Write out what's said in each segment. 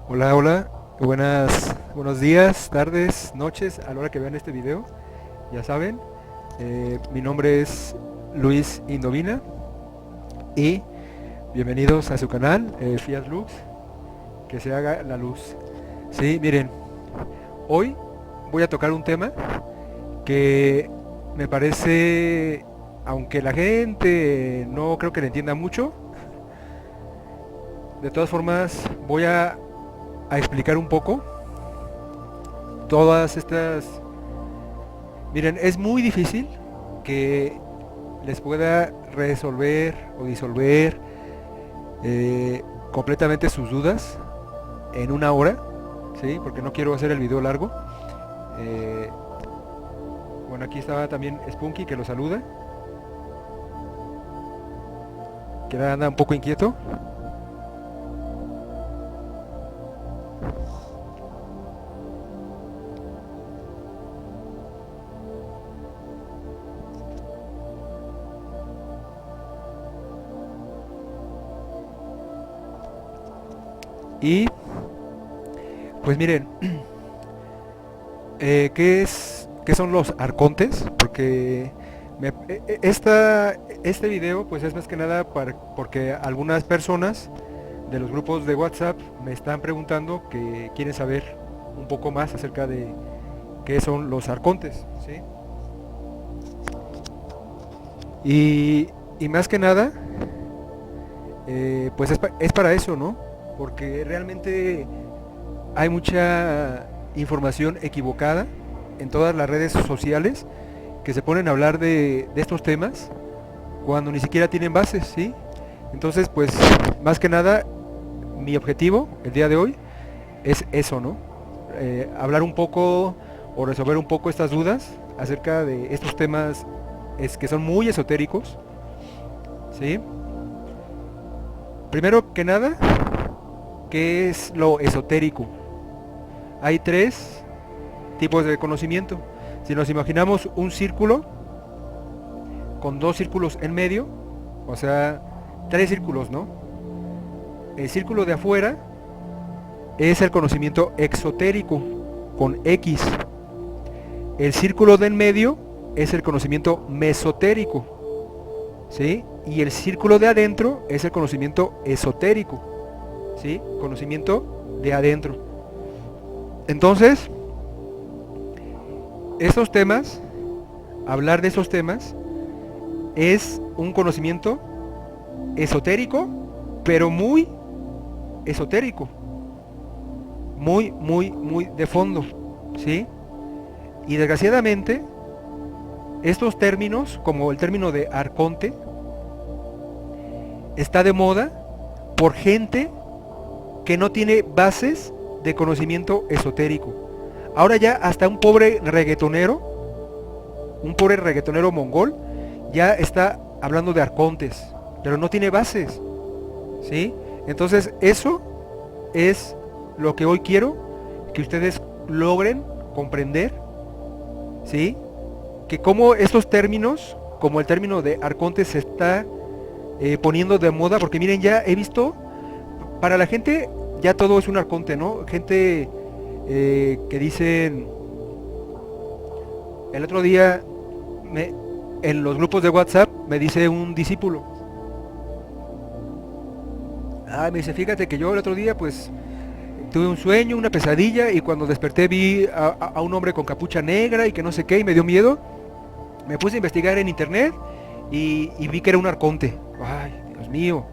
Hola, hola, buenos días, tardes, noches, a la hora que vean este video, ya saben, mi nombre es Luis Indovina y bienvenidos a su canal, Fiat Lux, que se haga la luz. Sí, miren, hoy voy a tocar un tema que me parece, aunque la gente no creo que le entienda mucho, de todas formas voy a explicar un poco todas estas. Miren, es muy difícil que les pueda resolver o disolver completamente sus dudas en una hora, ¿sí? Porque no quiero hacer el video largo. Eh, bueno, aquí estaba también Spunky que lo saluda, que anda un poco inquieto. Y pues miren, ¿qué son los arcontes? Porque este video pues es más que nada porque algunas personas de los grupos de WhatsApp me están preguntando que quieren saber un poco más acerca de qué son los arcontes, ¿sí? Y más que nada, pues es para eso, ¿no? Porque realmente hay mucha información equivocada en todas las redes sociales que se ponen a hablar de estos temas cuando ni siquiera tienen bases, ¿sí? Entonces, pues, más que nada, mi objetivo el día de hoy es eso, ¿no? Hablar un poco o resolver un poco estas dudas acerca de estos temas que son muy esotéricos, ¿sí? Primero que nada, ¿qué es lo esotérico? Hay tres tipos de conocimiento. Si nos imaginamos un círculo con dos círculos en medio, o sea, tres círculos, ¿no? El círculo de afuera es el conocimiento exotérico, con X. El círculo de en medio es el conocimiento mesotérico, ¿sí? Y el círculo de adentro es el conocimiento esotérico, ¿sí? Conocimiento de adentro. Entonces, estos temas, hablar de esos temas, es un conocimiento esotérico, pero muy esotérico, muy de fondo, ¿sí? Y desgraciadamente, estos términos, como el término de arconte, está de moda por gente que no tiene bases de conocimiento esotérico. Ahora ya hasta un pobre reggaetonero mongol, ya está hablando de arcontes, pero no tiene bases, ¿sí? Entonces eso es lo que hoy quiero que ustedes logren comprender, ¿sí? Que como estos términos, como el término de arcontes se está poniendo de moda, porque miren, ya he visto, para la gente ya todo es un arconte, ¿no? Gente que dicen, el otro día en los grupos de WhatsApp me dice un discípulo, me dice, fíjate que yo el otro día pues tuve un sueño, una pesadilla, y cuando desperté vi a un hombre con capucha negra y que no sé qué, y me dio miedo. Me puse a investigar en internet y vi que era un arconte. Ay, Dios mío.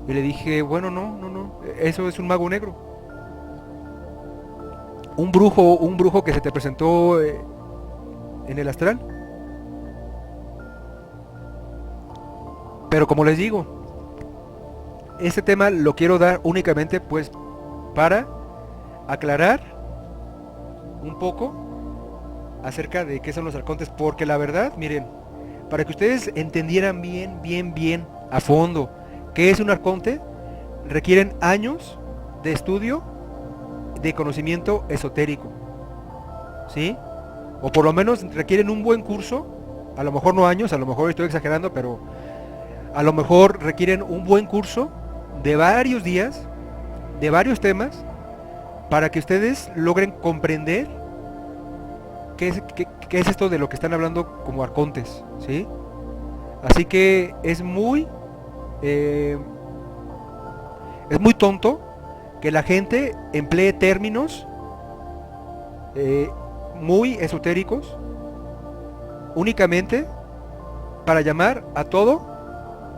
Y le dije, bueno, no, eso es un mago negro. Un brujo que se te presentó en el astral. Pero como les digo, este tema lo quiero dar únicamente pues para aclarar un poco acerca de qué son los arcontes, porque la verdad, miren, para que ustedes entendieran bien a fondo qué es un arconte, requieren años de estudio de conocimiento esotérico, ¿sí? O por lo menos requieren un buen curso, a lo mejor no años, a lo mejor estoy exagerando, pero a lo mejor requieren un buen curso de varios días de varios temas para que ustedes logren comprender qué es esto de lo que están hablando como arcontes, ¿sí? Así que eh, es muy tonto que la gente emplee términos muy esotéricos únicamente para llamar a todo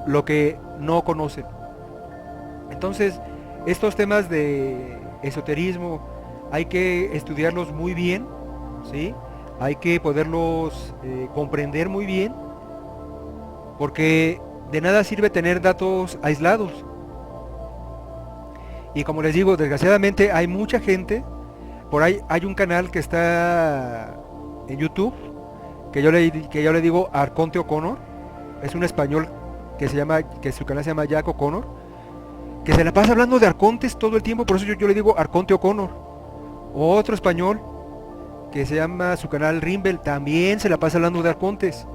lo que no conocen. Entonces, estos temas de esoterismo hay que estudiarlos muy bien, ¿sí? Hay que poderlos comprender muy bien, porque de nada sirve tener datos aislados. Y como les digo, desgraciadamente hay mucha gente, por ahí hay un canal que está en YouTube, que yo le digo Arconte O'Connor, es un español que su canal se llama Jack O'Connor, que se la pasa hablando de arcontes todo el tiempo, por eso yo le digo Arconte O'Connor. Otro español que se llama su canal Rimbel, también se la pasa hablando de arcontes,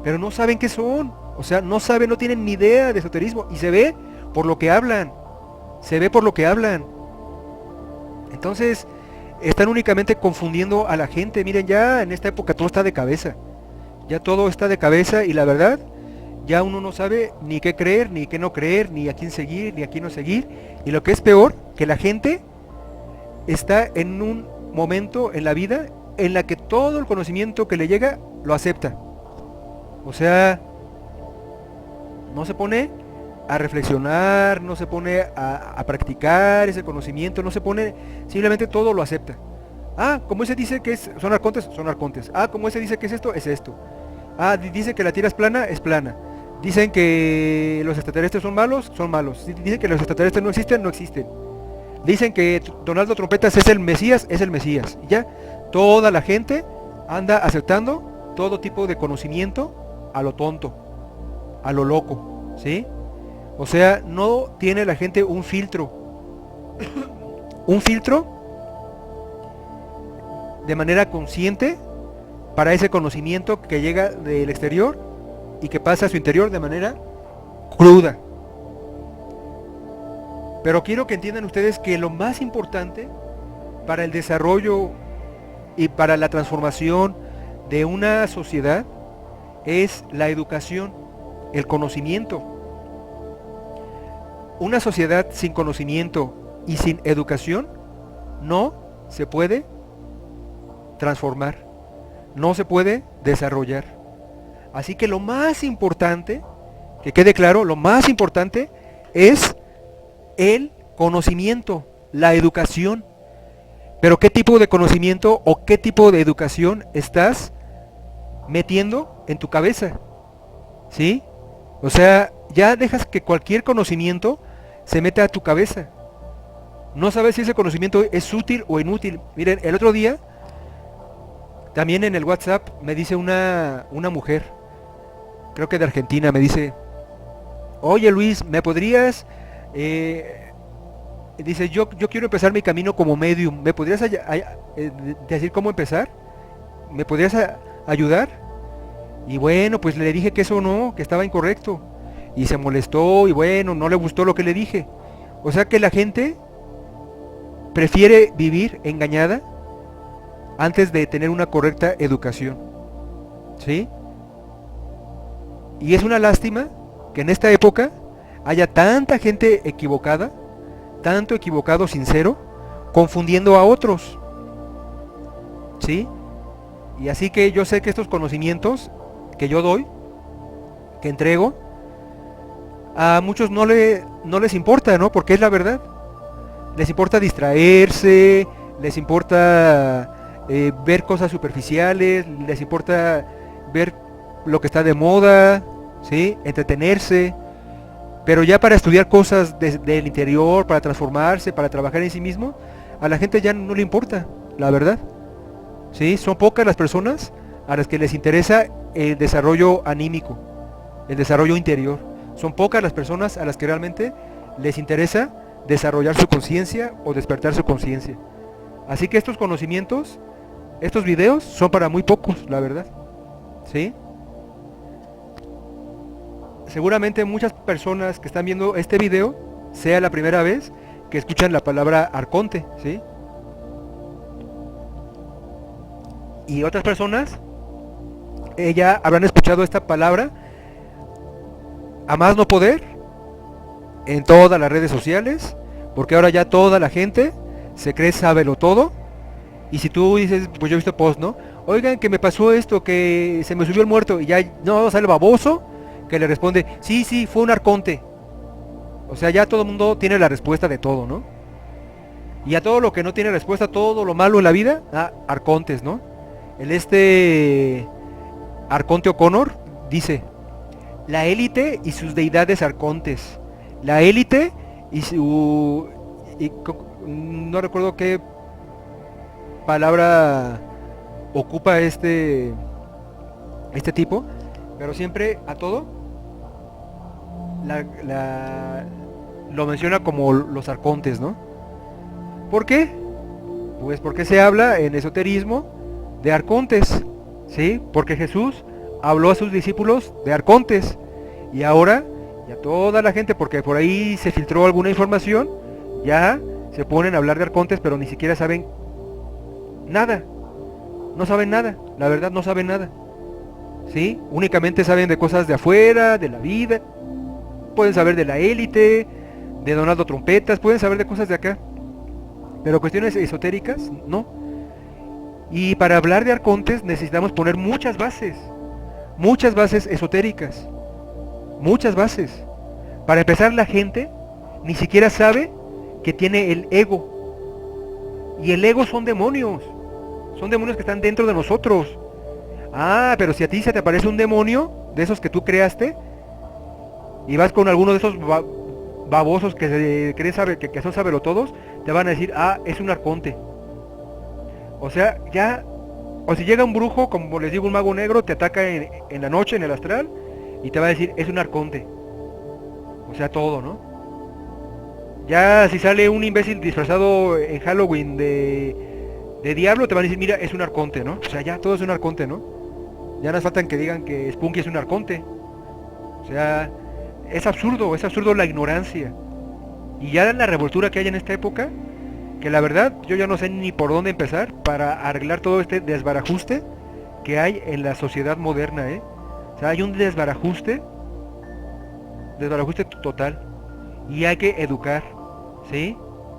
pero no saben qué son, o sea, no saben, no tienen ni idea de esoterismo, y se ve por lo que hablan, entonces están únicamente confundiendo a la gente. Miren, ya en esta época todo está de cabeza, ya todo está de cabeza, y la verdad, ya uno no sabe ni qué creer, ni qué no creer, ni a quién seguir, ni a quién no seguir, y lo que es peor, que la gente está en un momento en la vida en la que todo el conocimiento que le llega lo acepta. O sea, no se pone a reflexionar, no se pone a practicar ese conocimiento, no se pone, simplemente todo lo acepta. Ah, como ese dice que son arcontes, son arcontes. Ah, como ese dice que es esto, es esto. Ah, dice que la Tierra es plana. Dicen que los extraterrestres son malos, son malos. Dicen que los extraterrestres no existen, no existen. Dicen que Donaldo Trompetas es el Mesías, es el Mesías. Y ya, toda la gente anda aceptando todo tipo de conocimiento a lo tonto, a lo loco, ¿sí? O sea, no tiene la gente un filtro. Un filtro de manera consciente para ese conocimiento que llega del exterior y que pasa a su interior de manera cruda. Pero quiero que entiendan ustedes que lo más importante para el desarrollo y para la transformación de una sociedad es la educación, el conocimiento. Una sociedad sin conocimiento y sin educación no se puede transformar, no se puede desarrollar. Así que lo más importante, que quede claro, lo más importante es el conocimiento, la educación. Pero ¿qué tipo de conocimiento o qué tipo de educación estás metiendo en tu cabeza? ¿Sí? O sea, ya dejas que cualquier conocimiento se meta a tu cabeza. No sabes si ese conocimiento es útil o inútil. Miren, el otro día, también en el WhatsApp, me dice una mujer, creo que de Argentina, me dice: oye Luis, ¿me podrías... dice, yo quiero empezar mi camino como medium, ¿me podrías decir cómo empezar? ¿Me podrías ayudar? Y bueno, pues le dije que eso no, que estaba incorrecto. Y se molestó y bueno, no le gustó lo que le dije. O sea que la gente prefiere vivir engañada antes de tener una correcta educación, ¿sí? Y es una lástima que en esta época haya tanta gente equivocada, tanto equivocado sincero, confundiendo a otros, ¿sí? Y así que yo sé que estos conocimientos que yo doy, que entrego, a muchos no les importa, ¿no? Porque es la verdad. Les importa distraerse, les importa ver cosas superficiales, les importa ver lo que está de moda, ¿sí? Entretenerse. Pero ya para estudiar cosas del interior, para transformarse, para trabajar en sí mismo, a la gente ya no le importa, la verdad. ¿Sí? Son pocas las personas a las que les interesa el desarrollo anímico, el desarrollo interior. Son pocas las personas a las que realmente les interesa desarrollar su conciencia o despertar su conciencia. Así que estos conocimientos, estos videos son para muy pocos, la verdad. ¿Sí? Seguramente muchas personas que están viendo este video sea la primera vez que escuchan la palabra arconte, ¿sí? Y otras personas, ya habrán escuchado esta palabra a más no poder en todas las redes sociales, porque ahora ya toda la gente se cree sábelo todo. Y si tú dices, pues yo he visto post, ¿no? Oigan, que me pasó esto, que se me subió el muerto, y ya no sale el baboso que le responde, sí, sí, fue un arconte. O sea, ya todo el mundo tiene la respuesta de todo, ¿no? Y a todo lo que no tiene respuesta, todo lo malo en la vida, arcontes, ¿no? Arconte O'Connor dice, la élite y sus deidades arcontes. La élite y su... no recuerdo qué palabra ocupa este tipo, pero siempre a todo lo menciona como los arcontes, ¿no? ¿Por qué? Pues porque se habla en esoterismo de arcontes, ¿sí? Porque Jesús habló a sus discípulos de arcontes y ahora ya toda la gente, porque por ahí se filtró alguna información, ya se ponen a hablar de arcontes, pero ni siquiera saben nada, no saben nada, la verdad no saben nada, ¿sí? Únicamente saben de cosas de afuera, de la vida, pueden saber de la élite, de Donaldo Trompetas, pueden saber de cosas de acá, pero cuestiones esotéricas, no. Y para hablar de arcontes necesitamos poner muchas bases esotéricas, muchas bases. Para empezar, la gente ni siquiera sabe que tiene el ego, y el ego son demonios que están dentro de nosotros. Pero si a ti se te aparece un demonio de esos que tú creaste y vas con alguno de esos babosos que se creen que son sabelotodos, te van a decir, es un arconte. O sea, ya, o si llega un brujo, como les digo, un mago negro, te ataca en la noche, en el astral, y te va a decir, es un arconte. O sea, todo, ¿no? Ya si sale un imbécil disfrazado en Halloween de diablo, te van a decir, mira, es un arconte, ¿no? O sea, ya todo es un arconte, ¿no? Ya nos faltan que digan que Spunky es un arconte. O sea, es absurdo la ignorancia. Y ya la revoltura que hay en esta época, que la verdad yo ya no sé ni por dónde empezar para arreglar todo este desbarajuste que hay en la sociedad moderna, ¿eh? O sea, hay un desbarajuste total. Y hay que educar, ¿sí?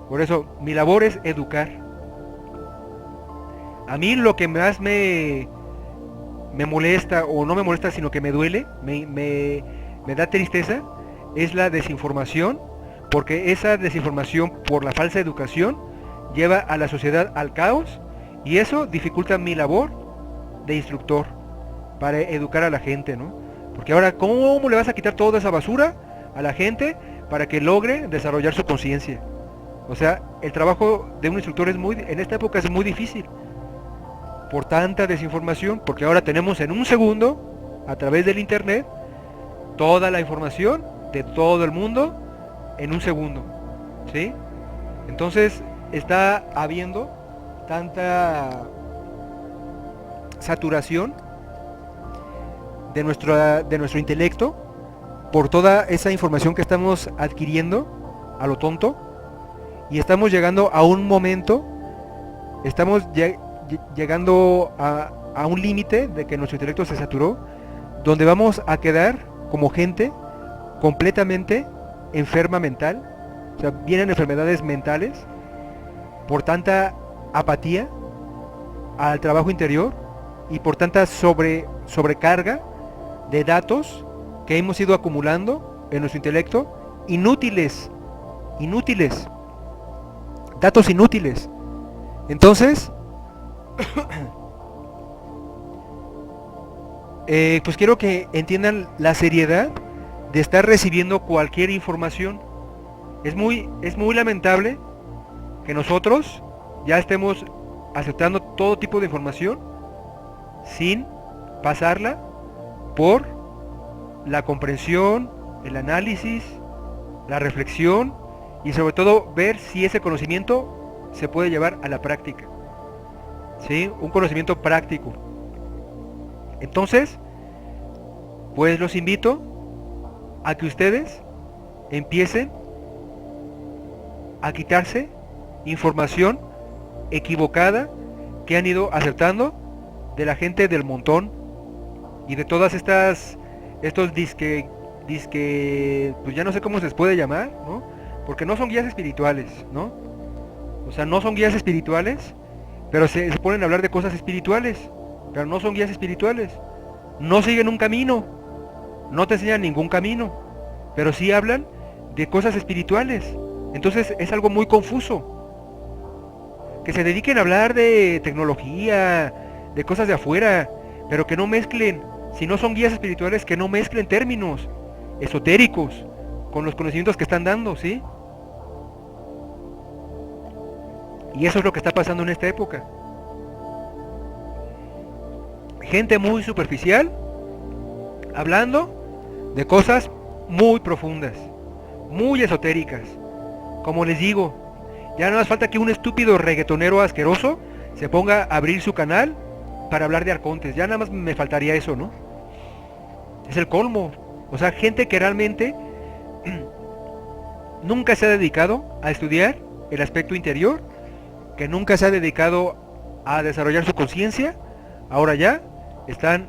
Por eso, mi labor es educar. A mí lo que más me molesta, o no me molesta, sino que me duele, me da tristeza, es la desinformación, porque esa desinformación por la falsa educación lleva a la sociedad al caos, y eso dificulta mi labor de instructor para educar a la gente, ¿no? Porque ahora, ¿cómo le vas a quitar toda esa basura a la gente para que logre desarrollar su conciencia? O sea, el trabajo de un instructor en esta época es muy difícil por tanta desinformación, porque ahora tenemos en un segundo, a través del internet, toda la información de todo el mundo en un segundo, ¿sí? Entonces está habiendo tanta saturación de nuestro intelecto por toda esa información que estamos adquiriendo a lo tonto, y estamos llegando a un momento, estamos llegando a un límite de que nuestro intelecto se saturó, donde vamos a quedar como gente completamente enferma mental. O sea, vienen enfermedades mentales por tanta apatía al trabajo interior y por tanta sobrecarga de datos que hemos ido acumulando en nuestro intelecto, inútiles, datos inútiles. Entonces, pues quiero que entiendan la seriedad de estar recibiendo cualquier información. Es muy lamentable que nosotros ya estemos aceptando todo tipo de información sin pasarla por la comprensión, el análisis, la reflexión, y sobre todo ver si ese conocimiento se puede llevar a la práctica, ¿sí? Un conocimiento práctico. Entonces, pues los invito a que ustedes empiecen a quitarse información equivocada que han ido aceptando de la gente del montón y de todas estos disque, pues ya no sé cómo se les puede llamar, ¿no? Porque no son guías espirituales, ¿no? O sea, no son guías espirituales, pero se ponen a hablar de cosas espirituales, pero no son guías espirituales. No siguen un camino, no te enseñan ningún camino, pero sí hablan de cosas espirituales. Entonces es algo muy confuso. Que se dediquen a hablar de tecnología, de cosas de afuera, pero que no mezclen, si no son guías espirituales, que no mezclen términos esotéricos con los conocimientos que están dando, ¿sí? Y eso es lo que está pasando en esta época. Gente muy superficial, hablando de cosas muy profundas, muy esotéricas. Como les digo, ya no hace falta que un estúpido reggaetonero asqueroso se ponga a abrir su canal para hablar de arcontes. Ya nada más me faltaría eso, ¿no? Es el colmo. O sea, gente que realmente nunca se ha dedicado a estudiar el aspecto interior, que nunca se ha dedicado a desarrollar su conciencia, ahora ya están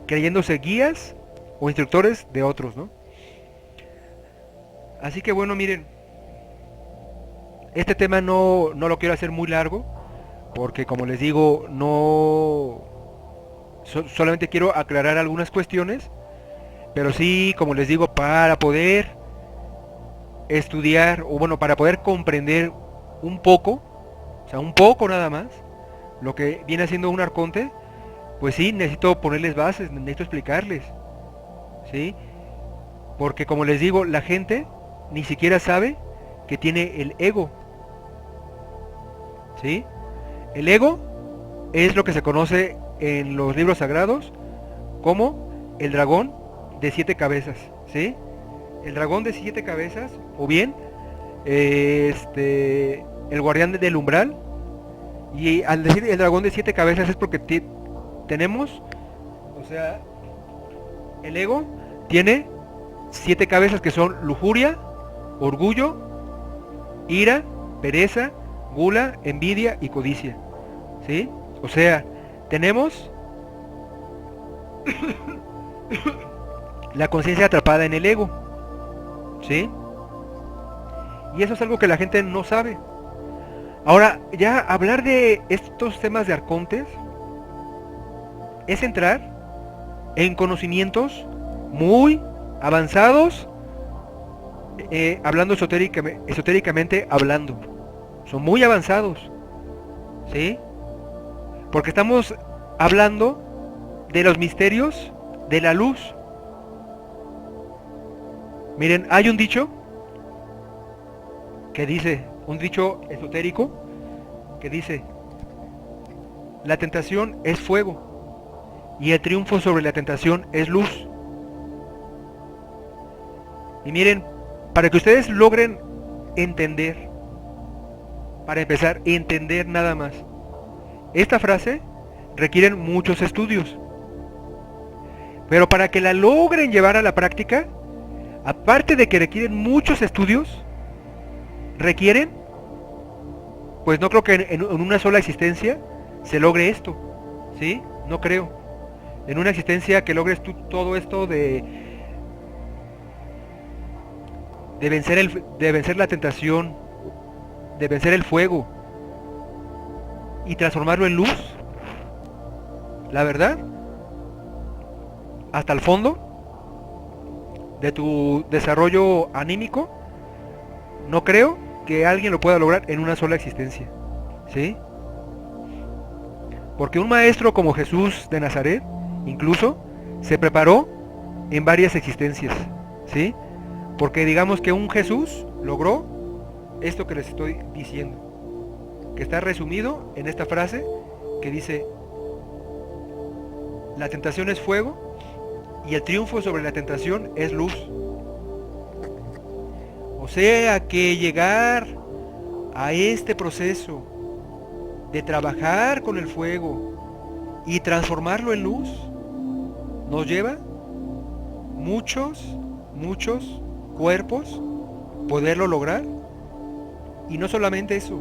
creyéndose guías o instructores de otros, ¿no? Así que bueno, miren, este tema no lo quiero hacer muy largo, porque como les digo, solamente quiero aclarar algunas cuestiones, pero sí, como les digo, para poder estudiar, o bueno, para poder comprender un poco, o sea, un poco nada más, lo que viene haciendo un arconte, pues sí, necesito ponerles bases, necesito explicarles, ¿sí? Porque como les digo, la gente ni siquiera sabe que tiene el ego, ¿sí? El ego es lo que se conoce en los libros sagrados como el dragón de 7 cabezas, ¿sí? El dragón de 7 cabezas, o bien el guardián del umbral. Y al decir el dragón de 7 cabezas es porque tenemos, o sea, el ego tiene 7 cabezas que son lujuria, orgullo, ira, pereza, gula, envidia y codicia, ¿sí? O sea, tenemos la conciencia atrapada en el ego, ¿sí? Y eso es algo que la gente no sabe. Ahora, ya hablar de estos temas de arcontes es entrar en conocimientos muy avanzados, hablando esotéricamente hablando. Son muy avanzados, ¿sí? Porque estamos hablando de los misterios de la luz. Miren, hay un dicho que dice, un dicho esotérico que dice: la tentación es fuego y el triunfo sobre la tentación es luz. Y miren, para que ustedes logren entender, para empezar, entender nada más, esta frase requieren muchos estudios. Pero para que la logren llevar a la práctica, aparte de que requieren muchos estudios, requieren, pues no creo que en una sola existencia se logre esto, ¿sí? No creo. En una existencia que logres tú todo esto de vencer la tentación, de vencer el fuego y transformarlo en luz, la verdad, hasta el fondo de tu desarrollo anímico, no creo que alguien lo pueda lograr en una sola existencia, ¿sí? Porque un maestro como Jesús de Nazaret, incluso, se preparó en varias existencias, ¿sí? Porque digamos que un Jesús logró esto que les estoy diciendo, que está resumido en esta frase que dice: la tentación es fuego y el triunfo sobre la tentación es luz. O sea que llegar a este proceso de trabajar con el fuego y transformarlo en luz nos lleva muchos cuerpos poderlo lograr, Y no solamente eso,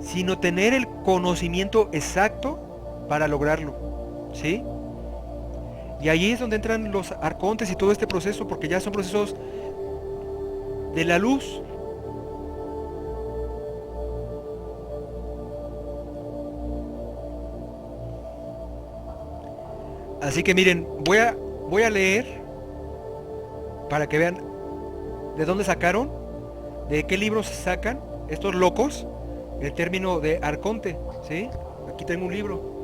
sino tener el conocimiento exacto para lograrlo, ¿sí? Y ahí es donde entran los arcontes y todo este proceso, porque ya son procesos de la luz. Así que miren, voy a leer para que vean de dónde sacaron, de qué libros sacan estos locos el término de arconte, ¿sí? Aquí tengo un libro.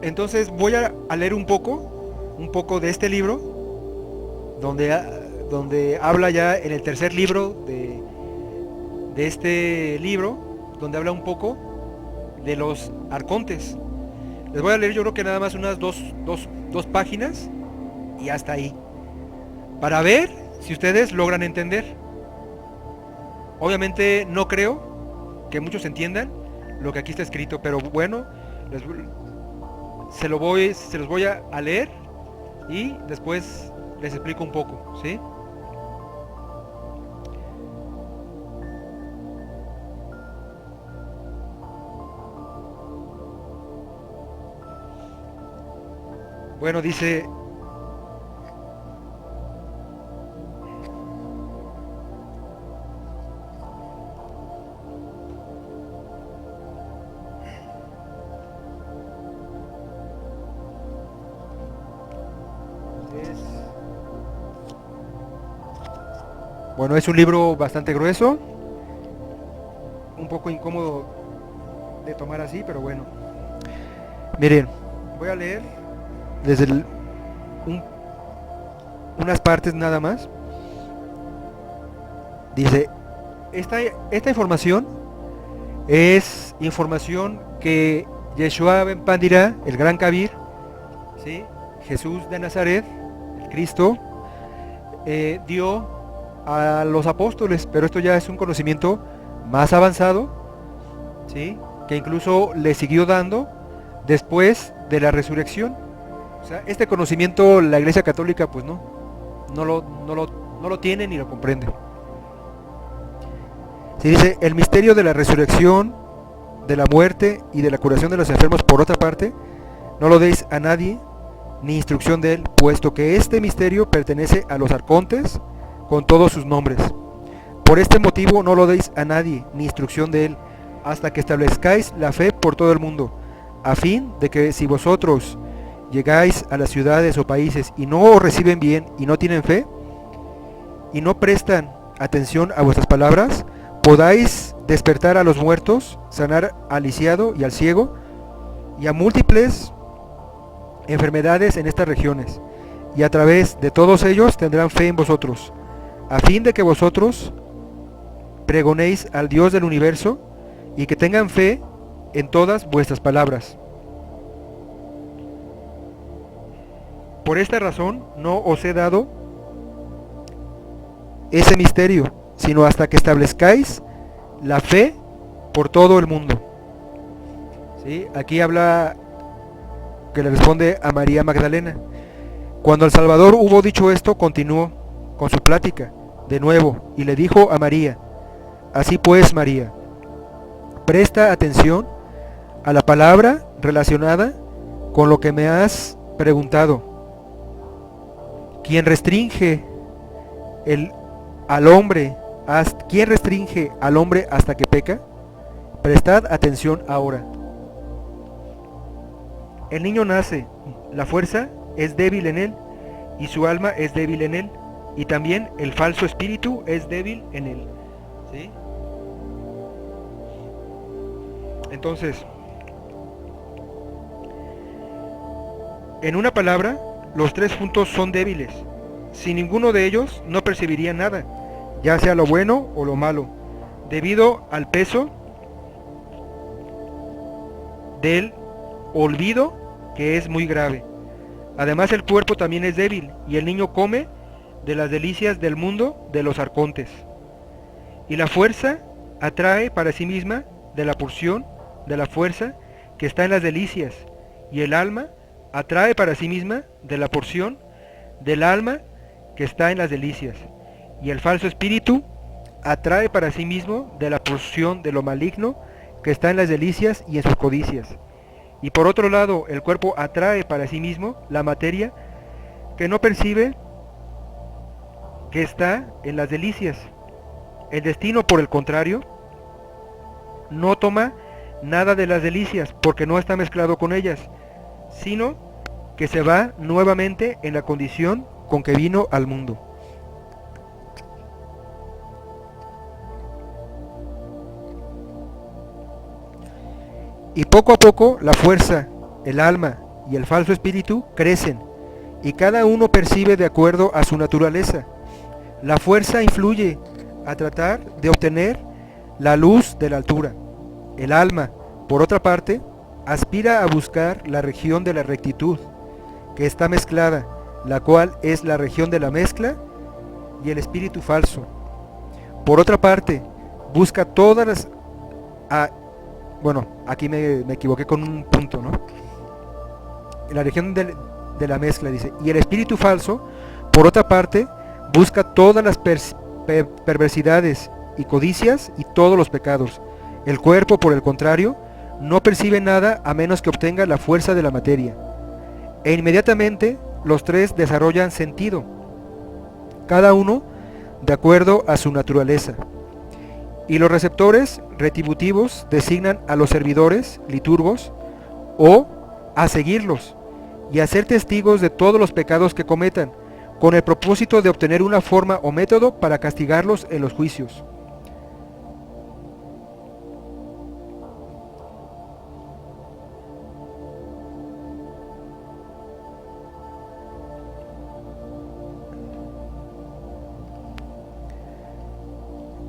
Entonces voy a leer un poco de este libro, donde habla ya en el tercer libro de este libro, donde habla un poco de los arcontes. Les voy a leer, yo creo que nada más unas dos páginas y hasta ahí, para ver si ustedes logran entender. Obviamente no creo que muchos entiendan lo que aquí está escrito, pero bueno, se los voy a leer y después les explico un poco, ¿sí? Bueno, dice: bueno, es un libro bastante grueso, un poco incómodo de tomar así, pero bueno. Miren, voy a leer desde unas partes nada más. Dice: esta información es información que Yeshua ben Pandira, el gran Kabir, ¿sí? Jesús de Nazaret, el Cristo, dio a los apóstoles, pero esto ya es un conocimiento más avanzado, ¿sí? Que incluso le siguió dando después de la resurrección. O sea, este conocimiento la Iglesia Católica pues no lo tiene ni lo comprende. Se dice: el misterio de la resurrección, de la muerte y de la curación de los enfermos, por otra parte, no lo deis a nadie ni instrucción de él, puesto que este misterio pertenece a los arcontes con todos sus nombres. Por este motivo no lo deis a nadie ni instrucción de él, hasta que establezcáis la fe por todo el mundo, a fin de que si vosotros llegáis a las ciudades o países y no os reciben bien y no tienen fe, y no prestan atención a vuestras palabras, podáis despertar a los muertos, sanar al lisiado y al ciego, y a múltiples enfermedades en estas regiones, y a través de todos ellos tendrán fe en vosotros, a fin de que vosotros pregonéis al Dios del universo, y que tengan fe en todas vuestras palabras. Por esta razón no os he dado ese misterio, sino hasta que establezcáis la fe por todo el mundo. ¿Sí? Aquí habla, que le responde a María Magdalena. Cuando el Salvador hubo dicho esto, continuó con su plática de nuevo y le dijo a María: así pues, María, presta atención a la palabra relacionada con lo que me has preguntado. ¿Quién restringe al hombre hasta que peca? Prestad atención ahora. El niño nace, la fuerza es débil en él, y su alma es débil en él, y también el falso espíritu es débil en él. ¿Sí? Entonces, en una palabra, los tres puntos son débiles. Sin ninguno de ellos no percibiría nada, ya sea lo bueno o lo malo, debido al peso del olvido, que es muy grave. Además, el cuerpo también es débil, y el niño come de las delicias del mundo de los arcontes. Y la fuerza atrae para sí misma de la porción de la fuerza que está en las delicias, y el alma atrae para sí misma de la porción del alma que está en las delicias, Y el falso espíritu atrae para sí mismo de la porción de lo maligno que está en las delicias y en sus codicias. Y por otro lado, el cuerpo atrae para sí mismo la materia que no percibe que está en las delicias. El destino, por el contrario, no toma nada de las delicias porque no está mezclado con ellas, sino que se va nuevamente en la condición con que vino al mundo. Y poco a poco la fuerza, el alma y el falso espíritu crecen, y cada uno percibe de acuerdo a su naturaleza. La fuerza influye a tratar de obtener la luz de la altura. El alma, por otra parte, aspira a buscar la región de la rectitud, que está mezclada, la cual es la región de la mezcla y el espíritu falso. Por otra parte, busca todas las... bueno, aquí me equivoqué con un punto, ¿no? La región de la mezcla, dice. Y el espíritu falso, por otra parte, busca todas las perversidades y codicias y todos los pecados. El cuerpo, por el contrario, no percibe nada a menos que obtenga la fuerza de la materia. E inmediatamente los tres desarrollan sentido, cada uno de acuerdo a su naturaleza. Y los receptores retributivos designan a los servidores, liturgos, o a seguirlos, y a ser testigos de todos los pecados que cometan, con el propósito de obtener una forma o método para castigarlos en los juicios.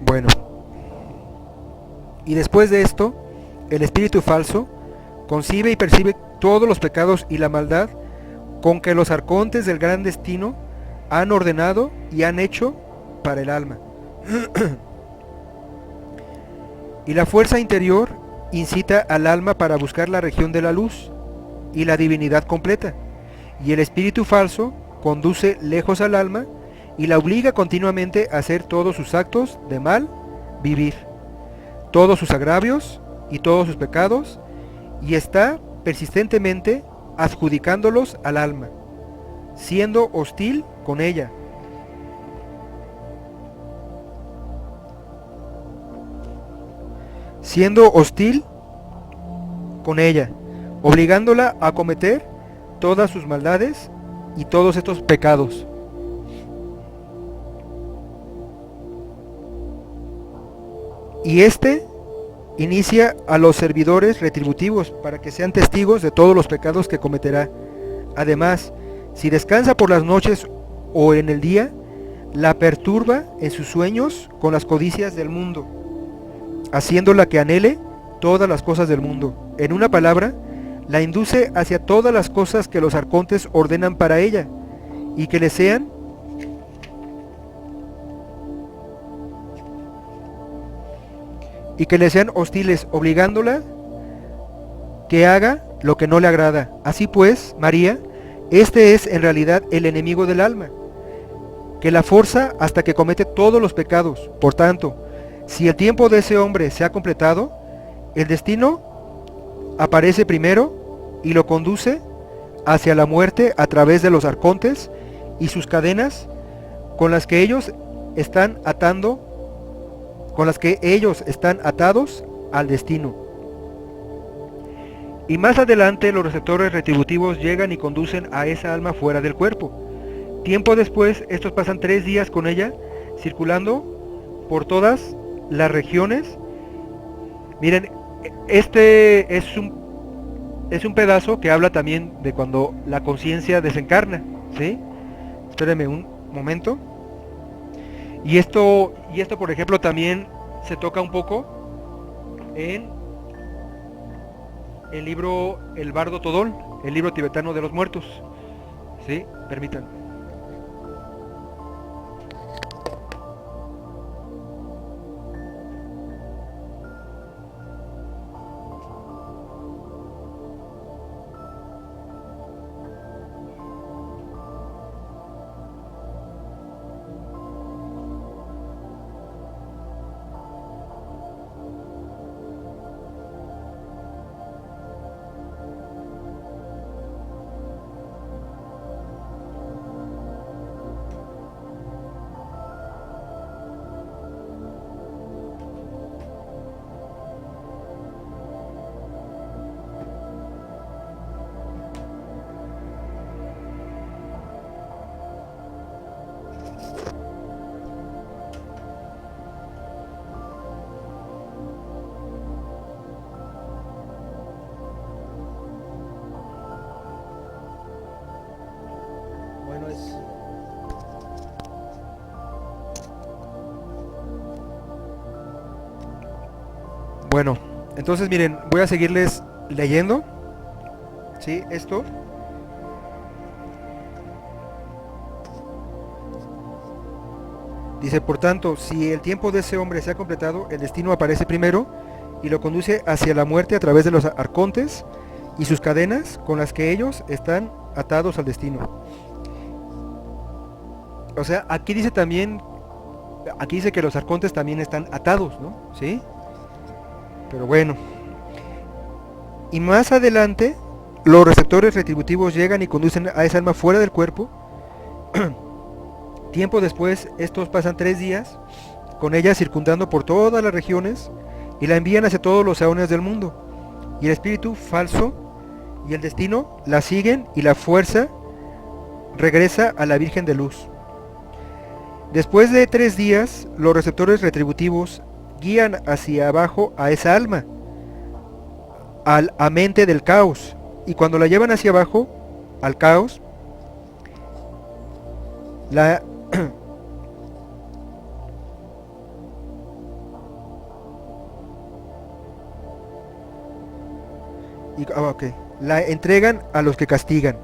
Bueno, y después de esto, el espíritu falso concibe y percibe todos los pecados y la maldad con que los arcontes del gran destino han ordenado y han hecho para el alma. Y la fuerza interior incita al alma para buscar la región de la luz y la divinidad completa, y el espíritu falso conduce lejos al alma y la obliga continuamente a hacer todos sus actos de mal vivir, todos sus agravios y todos sus pecados, y está persistentemente adjudicándolos al alma, siendo hostil con ella. Siendo hostil con ella, obligándola a cometer todas sus maldades y todos estos pecados. Y inicia a los servidores retributivos para que sean testigos de todos los pecados que cometerá. Además, si descansa por las noches o en el día, la perturba en sus sueños con las codicias del mundo, haciéndola que anhele todas las cosas del mundo. En una palabra, la induce hacia todas las cosas que los arcontes ordenan para ella, y que le sean hostiles, obligándola que haga lo que no le agrada. Así pues, María, este es en realidad el enemigo del alma, que la forza hasta que comete todos los pecados. Por tanto, si el tiempo de ese hombre se ha completado, el destino aparece primero y lo conduce hacia la muerte a través de los arcontes y sus cadenas con las que ellos están atados al destino. Y más adelante los receptores retributivos llegan y conducen a esa alma fuera del cuerpo. Tiempo después, estos pasan 3 días con ella, circulando por todas las regiones. Miren, este es un pedazo que habla también de cuando la conciencia desencarna, ¿sí? Espérenme un momento. Y esto, por ejemplo, también se toca un poco en el libro El Bardo Todol, el libro tibetano de los muertos. ¿Sí? Permítanme. no es... Bueno, entonces miren, voy a seguirles leyendo. ¿Sí? Esto. Dice, por tanto, si el tiempo de ese hombre se ha completado, el destino aparece primero y lo conduce hacia la muerte a través de los arcontes y sus cadenas con las que ellos están atados al destino. O sea, aquí dice también, aquí dice que los arcontes también están atados, ¿no? ¿Sí? Pero bueno. Y más adelante, los receptores retributivos llegan y conducen a esa alma fuera del cuerpo. Tiempo después, estos pasan 3 días con ella circundando por todas las regiones y la envían hacia todos los eones del mundo. Y el espíritu falso y el destino la siguen y la fuerza regresa a la Virgen de Luz. Después de 3 días, los receptores retributivos guían hacia abajo a esa alma, a mente del caos, y cuando la llevan hacia abajo, al caos, la la entregan a los que castigan.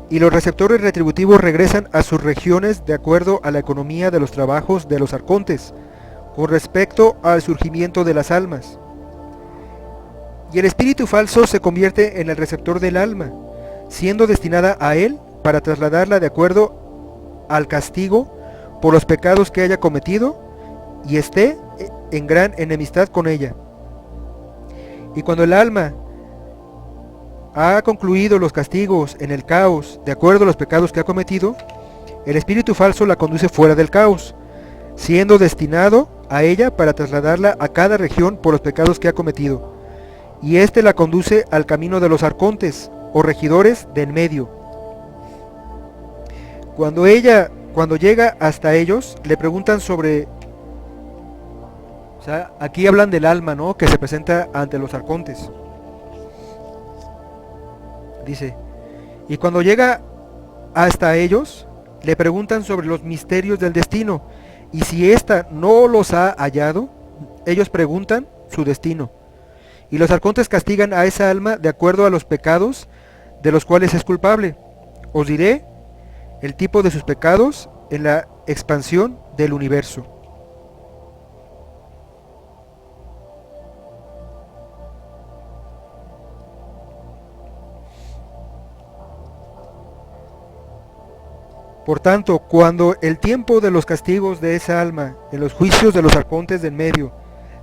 Y los receptores retributivos regresan a sus regiones de acuerdo a la economía de los trabajos de los arcontes, con respecto al surgimiento de las almas. Y el espíritu falso se convierte en el receptor del alma, siendo destinada a él para trasladarla de acuerdo al castigo por los pecados que haya cometido y esté en gran enemistad con ella. Y cuando el alma ha concluido los castigos en el caos de acuerdo a los pecados que ha cometido, el espíritu falso la conduce fuera del caos, siendo destinado a ella para trasladarla a cada región por los pecados que ha cometido, y éste la conduce al camino de los arcontes o regidores de en medio. Cuando llega hasta ellos, le preguntan sobre... O sea, aquí hablan del alma, ¿no?, que se presenta ante los arcontes. Dice, y cuando llega hasta ellos, le preguntan sobre los misterios del destino, y si ésta no los ha hallado, ellos preguntan su destino. Y los arcontes castigan a esa alma de acuerdo a los pecados de los cuales es culpable. Os diré el tipo de sus pecados en la expansión del universo. Por tanto, cuando el tiempo de los castigos de esa alma en los juicios de los arcontes del medio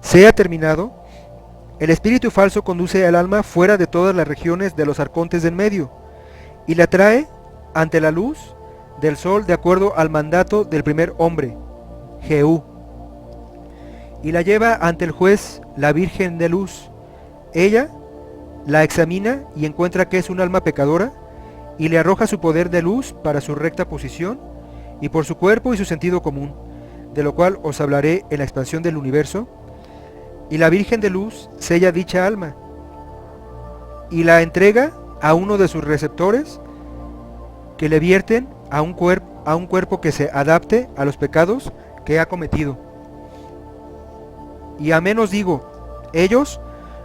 sea terminado, el espíritu falso conduce al alma fuera de todas las regiones de los arcontes del medio y la trae ante la luz del sol de acuerdo al mandato del primer hombre, Jehú, y la lleva ante el juez, la Virgen de Luz. Ella la examina y encuentra que es un alma pecadora y le arroja su poder de luz para su recta posición y por su cuerpo y su sentido común, de lo cual os hablaré en la expansión del universo. Y la Virgen de Luz sella dicha alma y la entrega a uno de sus receptores que le vierten a un cuerpo que se adapte a los pecados que ha cometido. Y amén os digo, ellos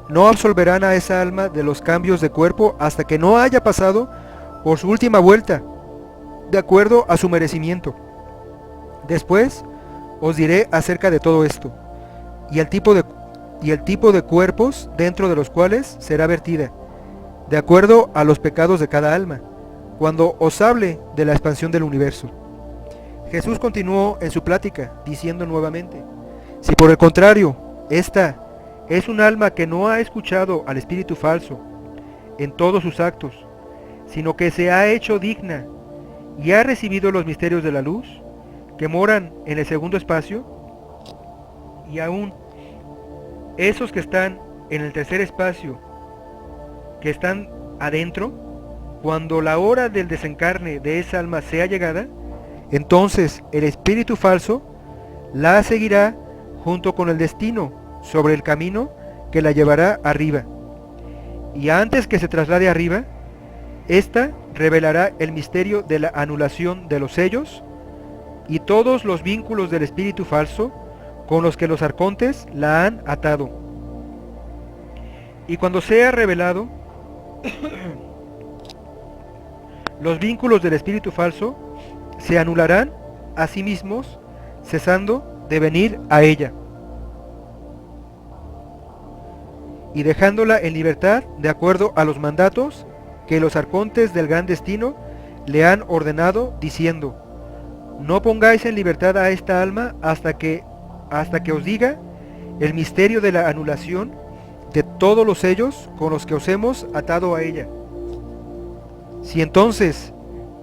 no absolverán a esa alma de los cambios de cuerpo hasta que no haya pasado por su última vuelta, de acuerdo a su merecimiento. Después os diré acerca de todo esto, y el tipo de cuerpos dentro de los cuales será vertida, de acuerdo a los pecados de cada alma, cuando os hable de la expansión del universo. Jesús continuó en su plática, diciendo nuevamente, si por el contrario, esta es un alma que no ha escuchado al espíritu falso en todos sus actos, sino que se ha hecho digna y ha recibido los misterios de la luz, que moran en el segundo espacio, y aún esos que están en el tercer espacio, que están adentro, cuando la hora del desencarne de esa alma sea llegada, entonces el espíritu falso la seguirá junto con el destino sobre el camino que la llevará arriba. Y antes que se traslade arriba, ésta revelará el misterio de la anulación de los sellos y todos los vínculos del espíritu falso con los que los arcontes la han atado. Y cuando sea revelado los vínculos del espíritu falso se anularán a sí mismos, cesando de venir a ella y dejándola en libertad de acuerdo a los mandatos que los arcontes del gran destino le han ordenado, diciendo: no pongáis en libertad a esta alma hasta que os diga el misterio de la anulación de todos los sellos con los que os hemos atado a ella. Si entonces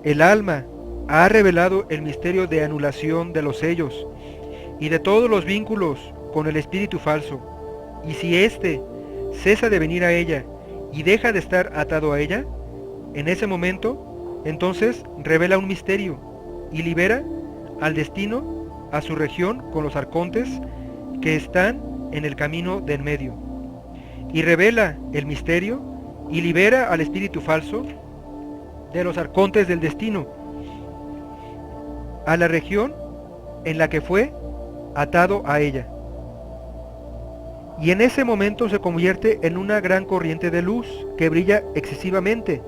el alma ha revelado el misterio de anulación de los sellos y de todos los vínculos con el espíritu falso, y si éste cesa de venir a ella y deja de estar atado a ella, en ese momento, entonces revela un misterio y libera al destino a su región con los arcontes que están en el camino del medio, y revela el misterio y libera al espíritu falso de los arcontes del destino a la región en la que fue atado a ella. Y en ese momento se convierte en una gran corriente de luz que brilla excesivamente,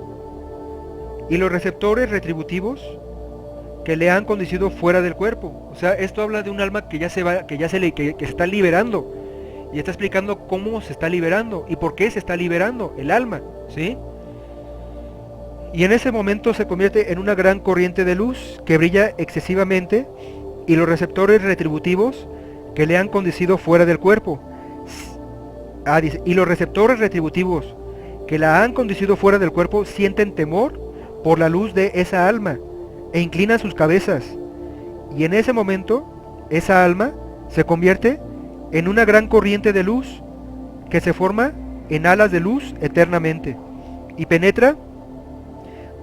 y los receptores retributivos que le han conducido fuera del cuerpo. O sea, esto habla de un alma que ya se va, que se está liberando, y está explicando cómo se está liberando y por qué se está liberando el alma, ¿sí? Y en ese momento se convierte en una gran corriente de luz que brilla excesivamente, y los receptores retributivos que le han conducido fuera del cuerpo. Y los receptores retributivos que la han conducido fuera del cuerpo sienten temor por la luz de esa alma e inclinan sus cabezas, y en ese momento esa alma se convierte en una gran corriente de luz que se forma en alas de luz eternamente y penetra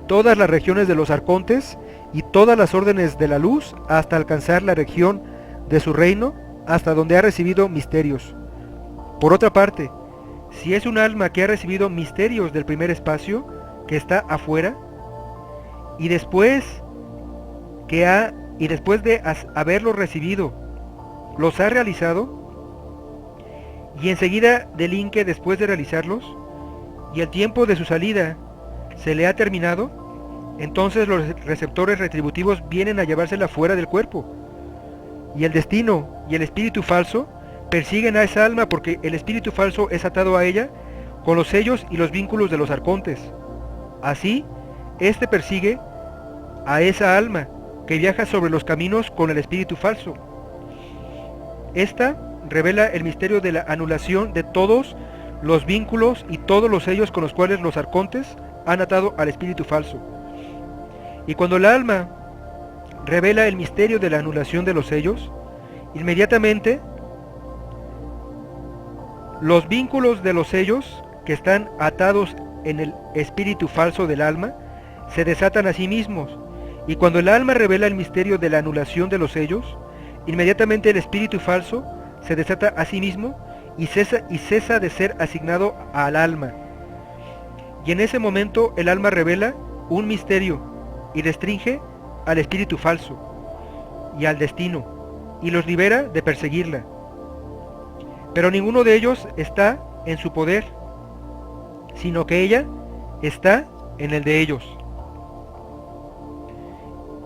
todas las regiones de los arcontes y todas las órdenes de la luz hasta alcanzar la región de su reino, hasta donde ha recibido misterios. Por otra parte, si es un alma que ha recibido misterios del primer espacio, que está afuera, y después de haberlos recibido, los ha realizado, y enseguida delinque después de realizarlos, y el tiempo de su salida se le ha terminado, entonces los receptores retributivos vienen a llevársela fuera del cuerpo, y el destino y el espíritu falso persiguen a esa alma, porque el espíritu falso es atado a ella con los sellos y los vínculos de los arcontes. Así, éste persigue a esa alma que viaja sobre los caminos con el espíritu falso. Esta revela el misterio de la anulación de todos los vínculos y todos los sellos con los cuales los arcontes han atado al espíritu falso. Y cuando el alma revela el misterio de la anulación de los sellos, inmediatamente los vínculos de los sellos que están atados en el espíritu falso del alma se desatan a sí mismos, y cuando el alma revela el misterio de la anulación de los sellos, inmediatamente el espíritu falso se desata a sí mismo y cesa de ser asignado al alma. Y en ese momento el alma revela un misterio y restringe al espíritu falso y al destino, y los libera de perseguirla. Pero ninguno de ellos está en su poder, sino que ella está en el de ellos.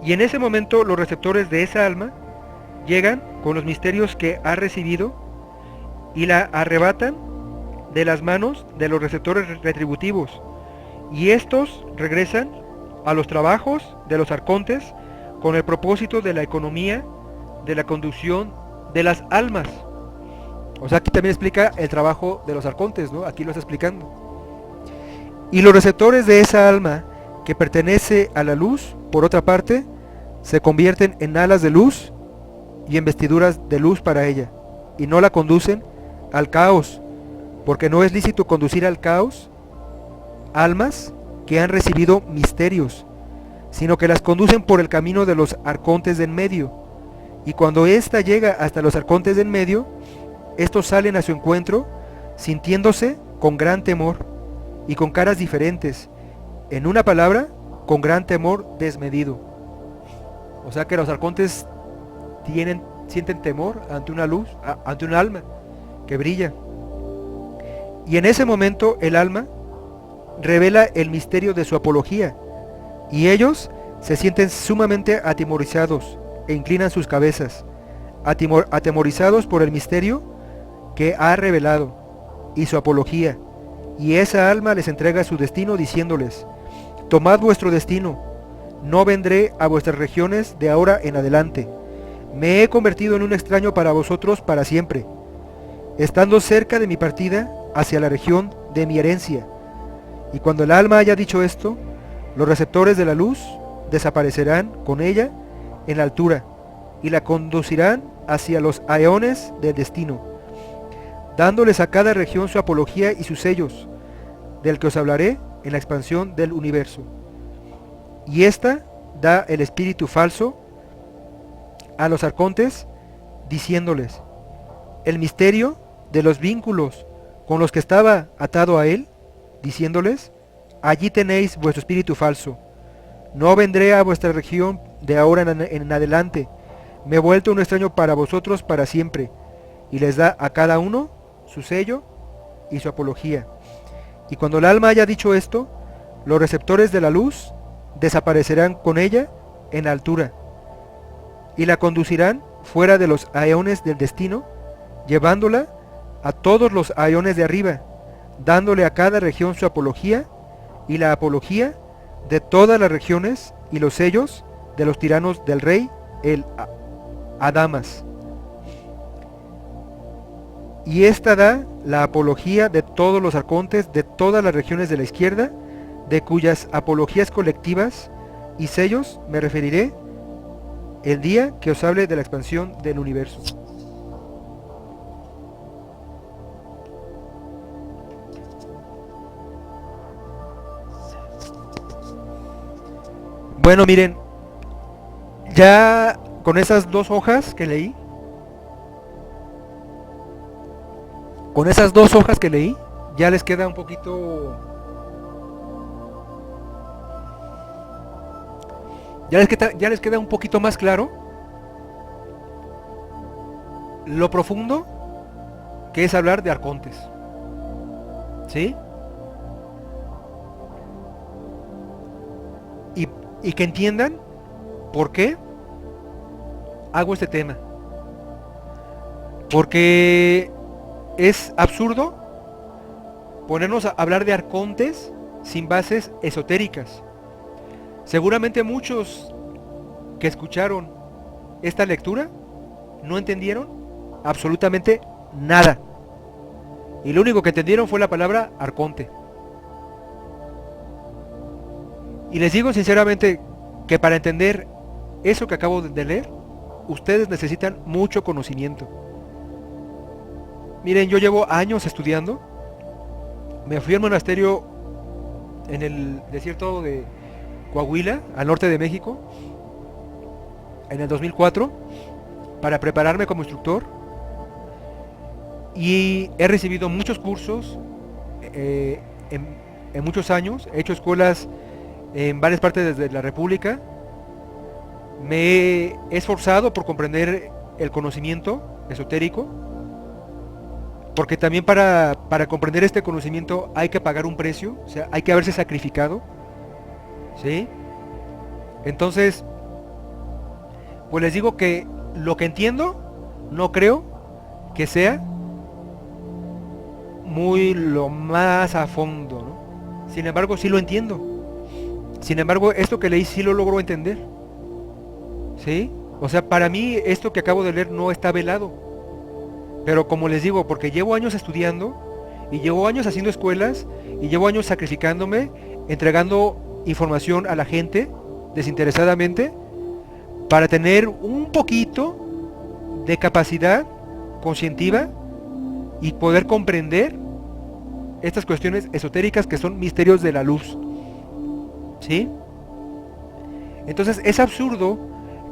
Y en ese momento los receptores de esa alma llegan con los misterios que ha recibido y la arrebatan de las manos de los receptores retributivos, y estos regresan a los trabajos de los arcontes con el propósito de la economía, de la conducción de las almas. O sea, aquí también explica el trabajo de los arcontes, ¿no? Aquí lo está explicando. Y los receptores de esa alma que pertenece a la luz, por otra parte, se convierten en alas de luz y en vestiduras de luz para ella, y no la conducen al caos, porque no es lícito conducir al caos almas que han recibido misterios, sino que las conducen por el camino de los arcontes de en medio, y cuando ésta llega hasta los arcontes de en medio, estos salen a su encuentro, sintiéndose con gran temor y con caras diferentes, en una palabra, con gran temor desmedido. O sea que los arcontes sienten temor ante una luz, ante un alma que brilla. Y en ese momento el alma revela el misterio de su apología, y ellos se sienten sumamente atemorizados e inclinan sus cabezas, atemorizados por el misterio que ha revelado y su apología, y esa alma les entrega su destino diciéndoles: tomad vuestro destino, no vendré a vuestras regiones de ahora en adelante, me he convertido en un extraño para vosotros para siempre, estando cerca de mi partida hacia la región de mi herencia. Y cuando el alma haya dicho esto, los receptores de la luz desaparecerán con ella en la altura y la conducirán hacia los aeones del destino, dándoles a cada región su apología y sus sellos, del que os hablaré en la expansión del universo. Y esta da el espíritu falso a los arcontes, diciéndoles el misterio de los vínculos con los que estaba atado a él, diciéndoles: allí tenéis vuestro espíritu falso, no vendré a vuestra región de ahora en adelante, me he vuelto un extraño para vosotros para siempre, y les da a cada uno su sello y su apología. Y cuando el alma haya dicho esto, los receptores de la luz desaparecerán con ella en la altura, y la conducirán fuera de los aeones del destino, llevándola a todos los aeones de arriba, dándole a cada región su apología y la apología de todas las regiones y los sellos de los tiranos del rey el Adamas. Y esta da la apología de todos los arcontes de todas las regiones de la izquierda, de cuyas apologías colectivas y sellos me referiré el día que os hable de la expansión del universo. Bueno, miren, ya con esas dos hojas que leí, ya les queda un poquito, ya les queda un poquito más claro lo profundo que es hablar de arcontes, ¿sí? Y que entiendan por qué hago este tema. Porque es absurdo ponernos a hablar de arcontes sin bases esotéricas. Seguramente muchos que escucharon esta lectura no entendieron absolutamente nada. Y lo único que entendieron fue la palabra arconte. Y les digo sinceramente que para entender eso que acabo de leer, ustedes necesitan mucho conocimiento. Miren, yo llevo años estudiando. Me fui al monasterio en el desierto de Coahuila, al norte de México, en el 2004, para prepararme como instructor. Y he recibido muchos cursos en muchos años. He hecho escuelas en varias partes de la República. Me he esforzado por comprender el conocimiento esotérico, porque también para comprender este conocimiento hay que pagar un precio, o sea, hay que haberse sacrificado, ¿sí? Entonces, pues les digo que lo que entiendo, no creo que sea muy lo más a fondo, ¿no? Sin embargo, sí lo entiendo. Sin embargo, esto que leí sí lo logro entender, ¿sí? O sea, para mí esto que acabo de leer no está velado. Pero como les digo, porque llevo años estudiando, y llevo años haciendo escuelas, y llevo años sacrificándome, entregando información a la gente, desinteresadamente, para tener un poquito de capacidad conscientiva y poder comprender estas cuestiones esotéricas que son misterios de la luz, ¿sí? Entonces es absurdo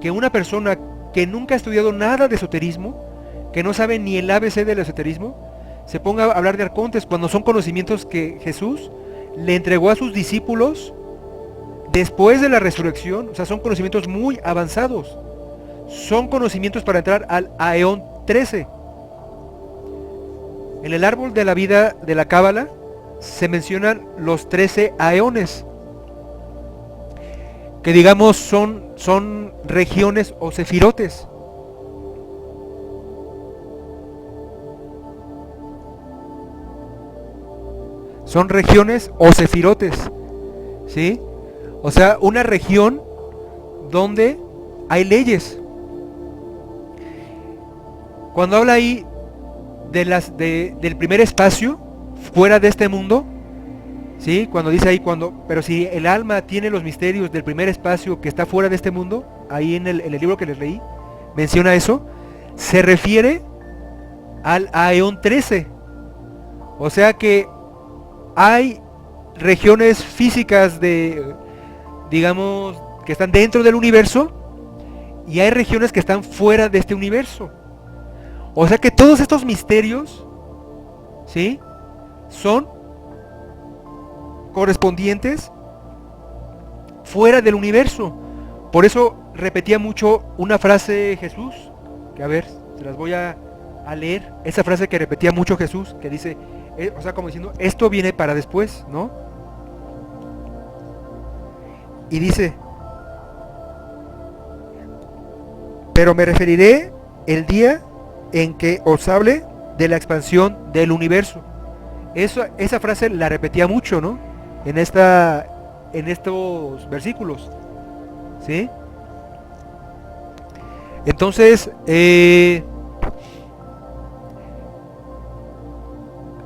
que una persona que nunca ha estudiado nada de esoterismo, que no sabe ni el ABC del esoterismo, se ponga a hablar de arcontes cuando son conocimientos que Jesús le entregó a sus discípulos después de la resurrección, o sea, son conocimientos muy avanzados. Son conocimientos para entrar al Aeón 13. En el árbol de la vida de la Cábala se mencionan los 13 aeones, que digamos son regiones o sefirotes. Son regiones o sefirotes, ¿sí? O sea, una región donde hay leyes. Cuando habla ahí del primer espacio fuera de este mundo, ¿sí? Cuando dice ahí pero si el alma tiene los misterios del primer espacio que está fuera de este mundo, ahí en el libro que les leí menciona eso, se refiere al Aeón 13. O sea que hay regiones físicas digamos, que están dentro del universo, y hay regiones que están fuera de este universo. O sea que todos estos misterios, ¿sí?, son correspondientes fuera del universo. Por eso repetía mucho una frase Jesús, que a ver, se las voy a leer. Esa frase que repetía mucho Jesús, que dice, o sea, como diciendo, esto viene para después, ¿no? Y dice, pero me referiré el día en que os hable de la expansión del universo. Esa frase la repetía mucho, ¿no? En estos versículos, ¿sí? Entonces,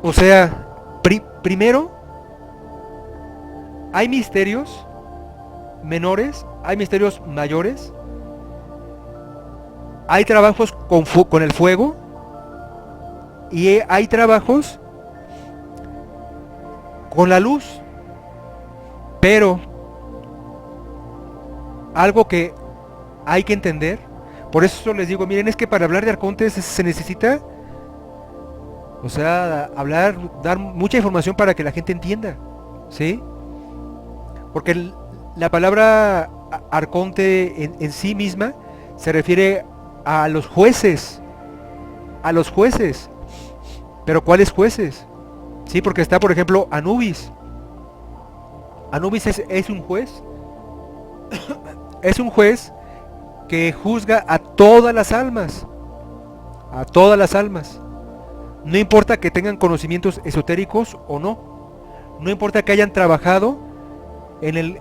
o sea, primero, hay misterios menores, hay misterios mayores, hay trabajos con el fuego, y hay trabajos con la luz. Pero algo que hay que entender, por eso les digo, miren, es que para hablar de arcontes se necesita, o sea, dar mucha información para que la gente entienda, ¿sí? Porque la palabra arconte en sí misma se refiere a los jueces, pero ¿cuáles jueces? Sí, porque está, por ejemplo, Anubis. Anubis es un juez, es un juez que juzga a todas las almas, no importa que tengan conocimientos esotéricos o no, no importa que hayan trabajado en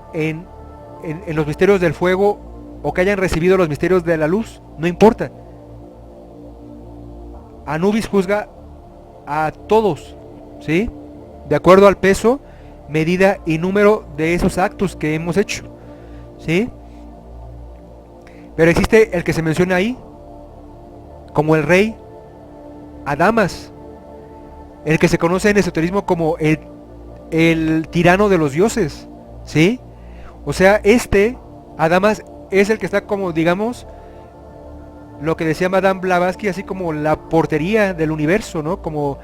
los misterios del fuego o que hayan recibido los misterios de la luz, no importa. Anubis juzga a todos, ¿sí? De acuerdo al peso, medida y número de esos actos que hemos hecho, ¿sí? Pero existe el que se menciona ahí como el rey Adamas, el que se conoce en esoterismo como el tirano de los dioses, ¿sí? O sea, Adamas es el que está como, digamos, lo que decía Madame Blavatsky, así como la portería del universo, ¿no? Como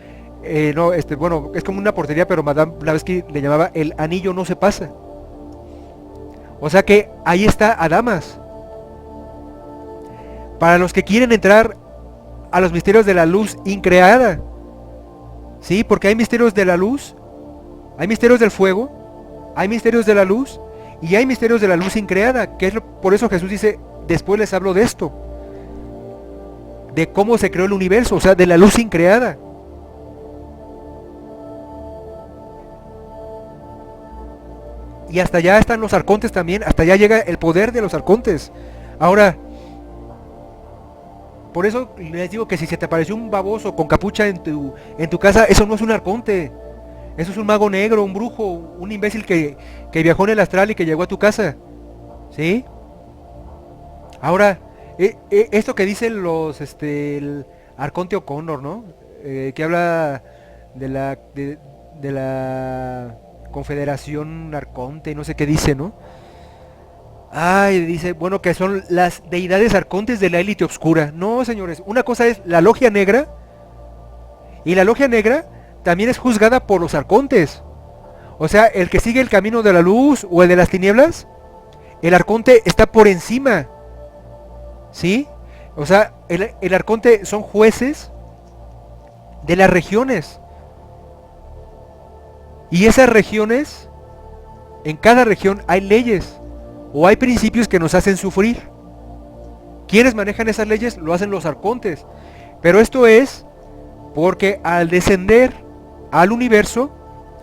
bueno, es como una portería, pero Madame Blavatsky le llamaba el anillo no se pasa. O sea que ahí está Adamas. Para los que quieren entrar a los misterios de la luz increada, sí, porque hay misterios de la luz, hay misterios del fuego, hay misterios de la luz y hay misterios de la luz increada, que es por eso Jesús dice, después les hablo de esto, de cómo se creó el universo, o sea, de la luz increada. Y hasta allá están los arcontes también, hasta allá llega el poder de los arcontes. Ahora, por eso les digo que si se te apareció un baboso con capucha en tu casa, eso no es un arconte. Eso es un mago negro, un brujo, un imbécil que viajó en el astral y que llegó a tu casa, ¿sí? Ahora, esto que dicen el Arconte O'Connor, ¿no? Que habla de la Confederación Arconte, no sé qué dice, ¿no? Ay, dice, bueno, que son las deidades arcontes de la élite oscura. No, señores, una cosa es la logia negra, y la logia negra también es juzgada por los arcontes. O sea, el que sigue el camino de la luz o el de las tinieblas, el arconte está por encima, ¿sí? O sea, el arconte son jueces de las regiones. Y esas regiones, en cada región hay leyes o hay principios que nos hacen sufrir. ¿Quiénes manejan esas leyes? Lo hacen los arcontes. Pero esto es porque al descender al universo,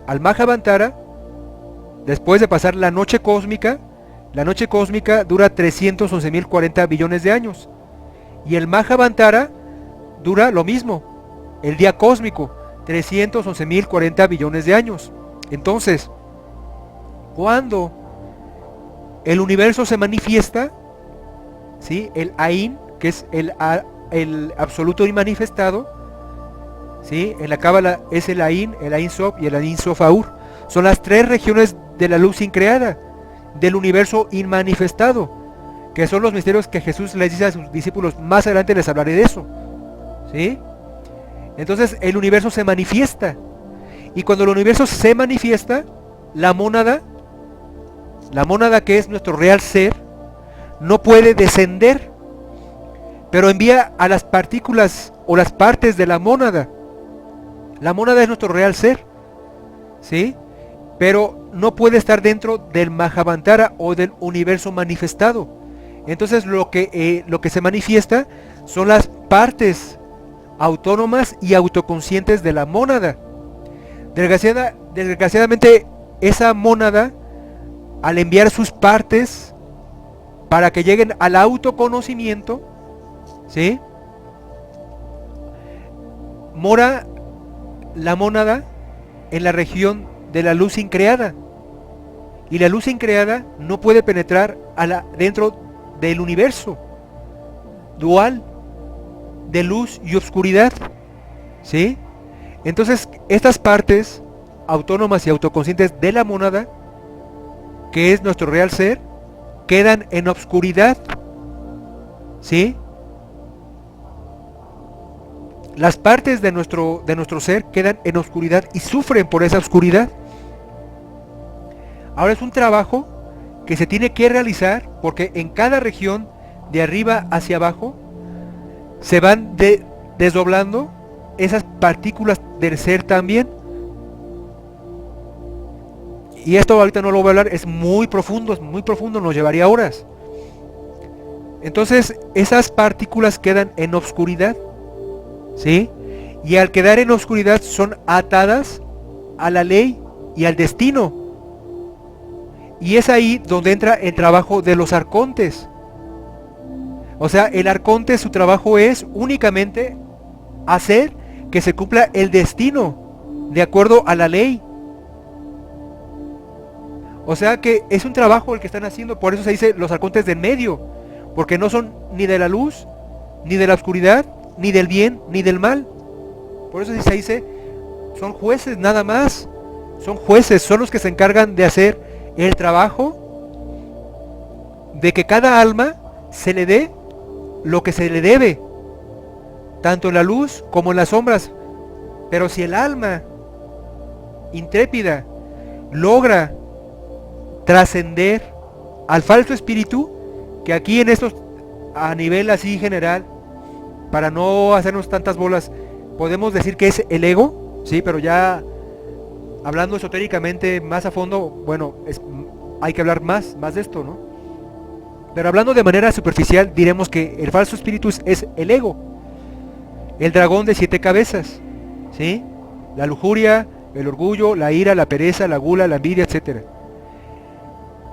al Mahabharata, después de pasar la noche cósmica dura 311.040 billones de años. Y el Mahabharata dura lo mismo, el día cósmico, 311.040 billones de años. Entonces, cuando el universo se manifiesta, ¿sí? El Ain, que es el absoluto inmanifestado, ¿sí? En la Cábala es el Ain Sof y el Ain Sof Aur. Son las tres regiones de la luz increada, del universo inmanifestado, que son los misterios que Jesús les dice a sus discípulos. Más adelante les hablaré de eso, ¿sí? Entonces el universo se manifiesta, y cuando el universo se manifiesta, la mónada que es nuestro real ser, no puede descender, pero envía a las partículas o las partes de la mónada. La mónada es nuestro real ser, ¿sí? Pero no puede estar dentro del Mahabharata o del universo manifestado. Entonces lo que se manifiesta son las partes autónomas y autoconscientes de la mónada. Desgraciadamente, esa mónada, al enviar sus partes para que lleguen al autoconocimiento, ¿sí? Mora la mónada en la región de la luz increada, y la luz increada no puede penetrar dentro del universo dual de luz y oscuridad, ¿sí? Entonces estas partes autónomas y autoconscientes de la mónada, que es nuestro real ser, quedan en obscuridad, ¿sí? Las partes de nuestro ser quedan en oscuridad y sufren por esa oscuridad. Ahora es un trabajo que se tiene que realizar, porque en cada región, de arriba hacia abajo, se van desdoblando esas partículas del ser también. Y esto ahorita no lo voy a hablar, es muy profundo, nos llevaría horas. Entonces esas partículas quedan en obscuridad, ¿sí? Y al quedar en oscuridad son atadas a la ley y al destino. Y es ahí donde entra el trabajo de los arcontes. O sea, el arconte, su trabajo es únicamente hacer que se cumpla el destino de acuerdo a la ley. O sea que es un trabajo el que están haciendo. Por eso se dice los arcontes del medio, porque no son ni de la luz, ni de la oscuridad, ni del bien, ni del mal. Por eso se dice, son jueces nada más. Son jueces, son los que se encargan de hacer el trabajo de que cada alma se le dé lo que se le debe, tanto en la luz como en las sombras. Pero si el alma intrépida logra trascender al falso espíritu, que aquí en estos, a nivel así general, para no hacernos tantas bolas, podemos decir que es el ego, sí, pero ya hablando esotéricamente más a fondo, bueno, hay que hablar más de esto, ¿no? Pero hablando de manera superficial, diremos que el falso espíritu es el ego, el dragón de 7 cabezas, ¿sí? La lujuria, el orgullo, la ira, la pereza, la gula, la envidia, etc.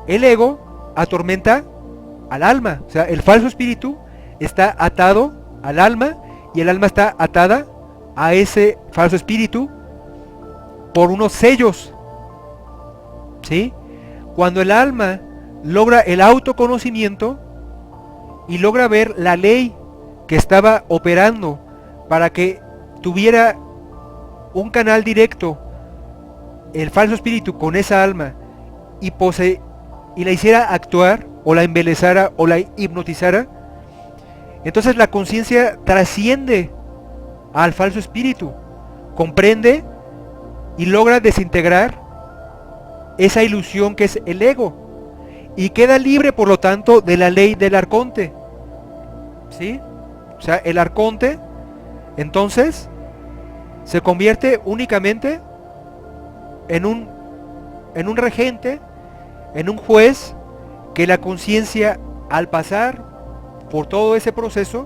El ego atormenta al alma, o sea, el falso espíritu está atado al alma, y el alma está atada a ese falso espíritu por unos sellos, ¿sí? Cuando el alma logra el autoconocimiento y logra ver la ley que estaba operando para que tuviera un canal directo el falso espíritu con esa alma, y la hiciera actuar, o la embelezara, o la hipnotizara, entonces la conciencia trasciende al falso espíritu, comprende y logra desintegrar esa ilusión que es el ego. y queda libre, por lo tanto, de la ley del arconte. ¿Sí? O sea, el arconte, entonces, se convierte únicamente en un regente, en un juez, que la conciencia, al pasar por todo ese proceso,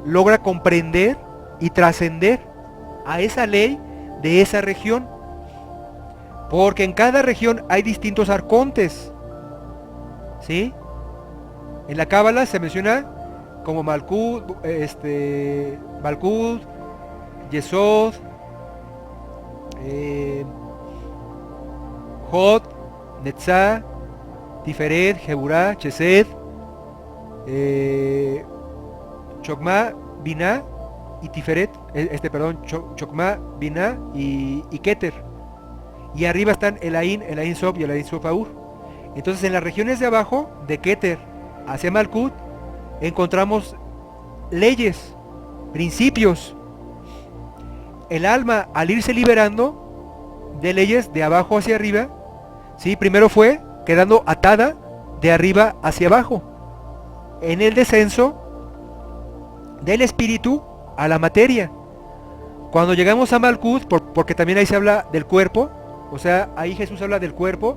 logra comprender y trascender a esa ley de esa región. Porque en cada región hay distintos arcontes. ¿Sí? En la Cábala se menciona como Malkut, Malkut, Yesod, Hod, Netzah, Tiferet, Geburah, Chesed, Chokmah, Binah y Tiferet, Chokmah, Binah y Keter. Y arriba están el Ain Sof y el Ain Sof Aur. Entonces en las regiones de abajo, de Keter hacia Malkut, encontramos leyes, principios. El alma, al irse liberando de leyes de abajo hacia arriba, ¿sí? Primero fue quedando atada de arriba hacia abajo. En el descenso del espíritu a la materia. Cuando llegamos a Malkut, porque también ahí se habla del cuerpo, o sea, ahí Jesús habla del cuerpo,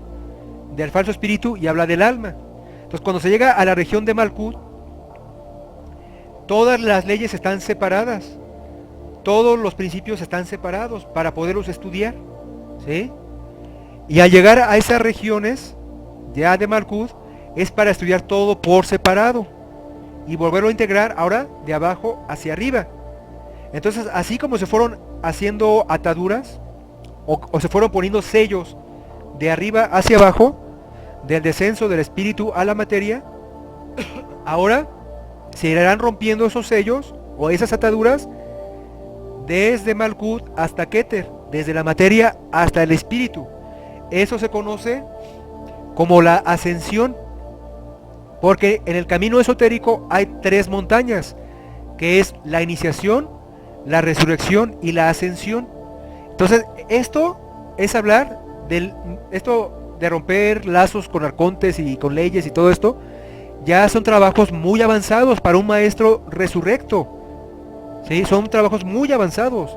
del falso espíritu, y habla del alma. Entonces cuando se llega a la región de Malkut, todas las leyes están separadas, todos los principios están separados para poderlos estudiar, ¿sí? Y al llegar a esas regiones ya de Malkut, es para estudiar todo por separado y volverlo a integrar ahora de abajo hacia arriba. Entonces, así como se fueron haciendo ataduras o se fueron poniendo sellos de arriba hacia abajo, del descenso del espíritu a la materia, ahora se irán rompiendo esos sellos o esas ataduras desde Malkut hasta Keter, desde la materia hasta el espíritu. Eso se conoce como la ascensión, porque en el camino esotérico hay 3 montañas, que es la iniciación, la resurrección y la ascensión. Entonces, esto es hablar esto de romper lazos con arcontes y con leyes y todo esto, ya son trabajos muy avanzados para un maestro resurrecto. ¿Sí? Son trabajos muy avanzados.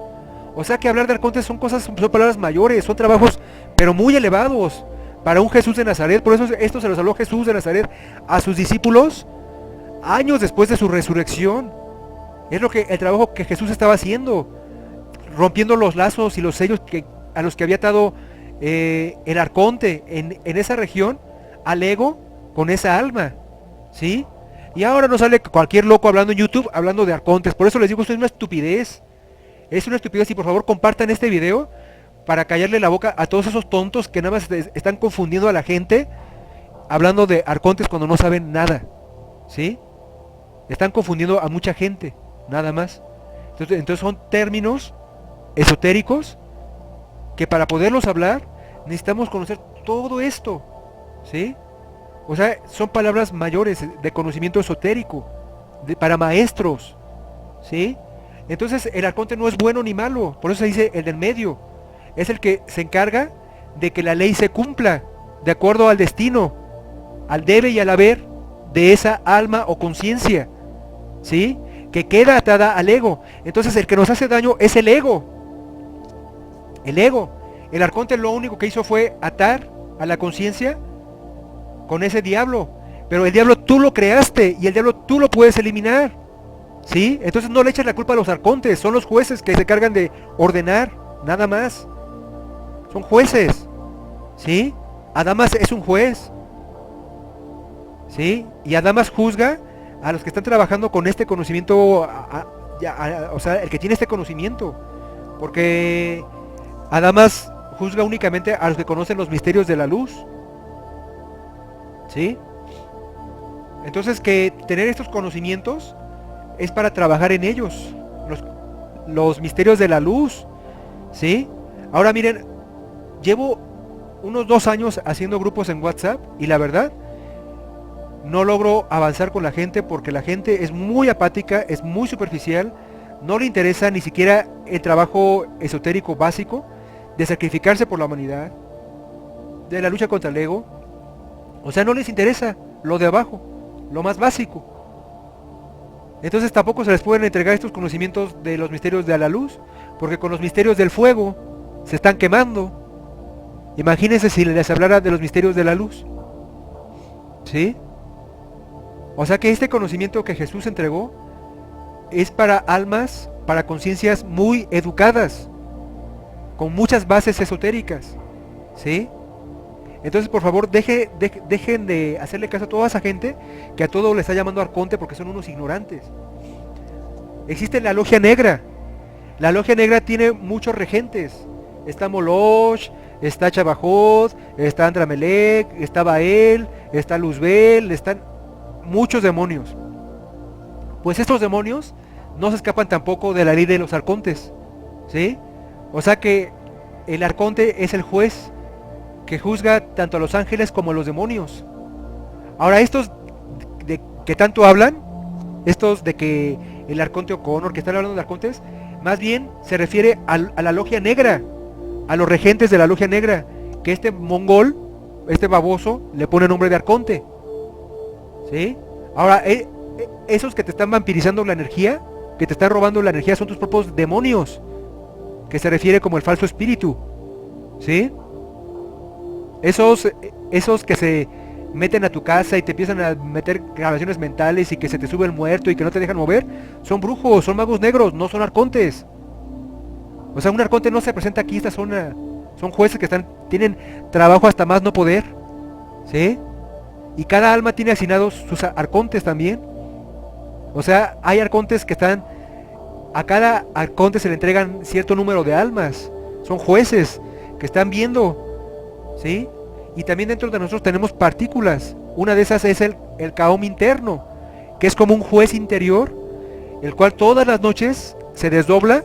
O sea que hablar de arcontes son palabras mayores, son trabajos pero muy elevados para un Jesús de Nazaret. Por eso esto se los habló Jesús de Nazaret a sus discípulos años después de su resurrección. Es el trabajo que Jesús estaba haciendo, rompiendo los lazos y los sellos a los que había atado el arconte en esa región al ego con esa alma, ¿sí? Y ahora no sale cualquier loco hablando en YouTube, hablando de arcontes. Por eso les digo, esto es una estupidez. Es una estupidez, y por favor compartan este video para callarle la boca a todos esos tontos que nada más están confundiendo a la gente hablando de arcontes cuando no saben nada, ¿sí? Están confundiendo a mucha gente, nada más. Entonces son términos esotéricos que para poderlos hablar necesitamos conocer todo esto, ¿sí? O sea, son palabras mayores de conocimiento esotérico, para maestros, ¿sí? Entonces el arconte no es bueno ni malo, por eso se dice el del medio. Es el que se encarga de que la ley se cumpla de acuerdo al destino, al debe y al haber de esa alma o conciencia, ¿sí? Que queda atada al ego. Entonces el que nos hace daño es el ego. El ego. El arconte lo único que hizo fue atar a la conciencia con ese diablo. Pero el diablo tú lo creaste y el diablo tú lo puedes eliminar, ¿sí? Entonces no le eches la culpa a los arcontes, son los jueces que se encargan de ordenar, nada más. Son jueces, ¿sí? Adamas es un juez, ¿sí? Y Adamas juzga a los que están trabajando con este conocimiento, o sea, el que tiene este conocimiento, porque Adamas juzga únicamente a los que conocen los misterios de la luz, ¿sí? Entonces que tener estos conocimientos es para trabajar en ellos, los misterios de la luz, ¿sí? Ahora miren, llevo unos 2 años haciendo grupos en WhatsApp y la verdad no logro avanzar con la gente porque la gente es muy apática, es muy superficial, no le interesa ni siquiera el trabajo esotérico básico de sacrificarse por la humanidad, de la lucha contra el ego, O sea, no les interesa lo de abajo, lo más básico. Entonces tampoco se les pueden entregar estos conocimientos de los misterios de la luz, porque con los misterios del fuego se están quemando. Imagínense si les hablara de los misterios de la luz. ¿Sí? O sea que este conocimiento que Jesús entregó es para almas, para conciencias muy educadas, con muchas bases esotéricas. ¿Sí? Entonces por favor dejen de hacerle caso a toda esa gente que a todo le está llamando arconte porque son unos ignorantes. Existe la logia negra. La logia negra tiene muchos regentes. Está Moloch, está Chabajot, está Andramelech, está Bael, está Luzbel, están muchos demonios. Pues estos demonios no se escapan tampoco de la ley de los arcontes. ¿Sí? O sea que el arconte es el juez que juzga tanto a los ángeles como a los demonios. Ahora estos de que tanto hablan, estos de que el arconte O'Connor, que están hablando de arcontes, más bien se refiere a la logia negra, a los regentes de la logia negra, que este mongol, este baboso, le pone nombre de arconte. ¿Sí? Ahora, esos que te están vampirizando la energía, que te están robando la energía, son tus propios demonios, que se refiere como el falso espíritu. ¿Sí? Esos que se meten a tu casa y te empiezan a meter grabaciones mentales y que se te sube el muerto y que no te dejan mover, son brujos, son magos negros, no son arcontes. O sea, un arconte no se presenta aquí, esta zona. Son jueces que tienen trabajo hasta más no poder. ¿Sí? Y cada alma tiene asignados sus arcontes también. O sea, hay arcontes que están... A cada arconte se le entregan cierto número de almas. Son jueces que están viendo. ¿Sí? Y también dentro de nosotros tenemos partículas. Una de esas es el Kaom interno, que es como un juez interior, el cual todas las noches se desdobla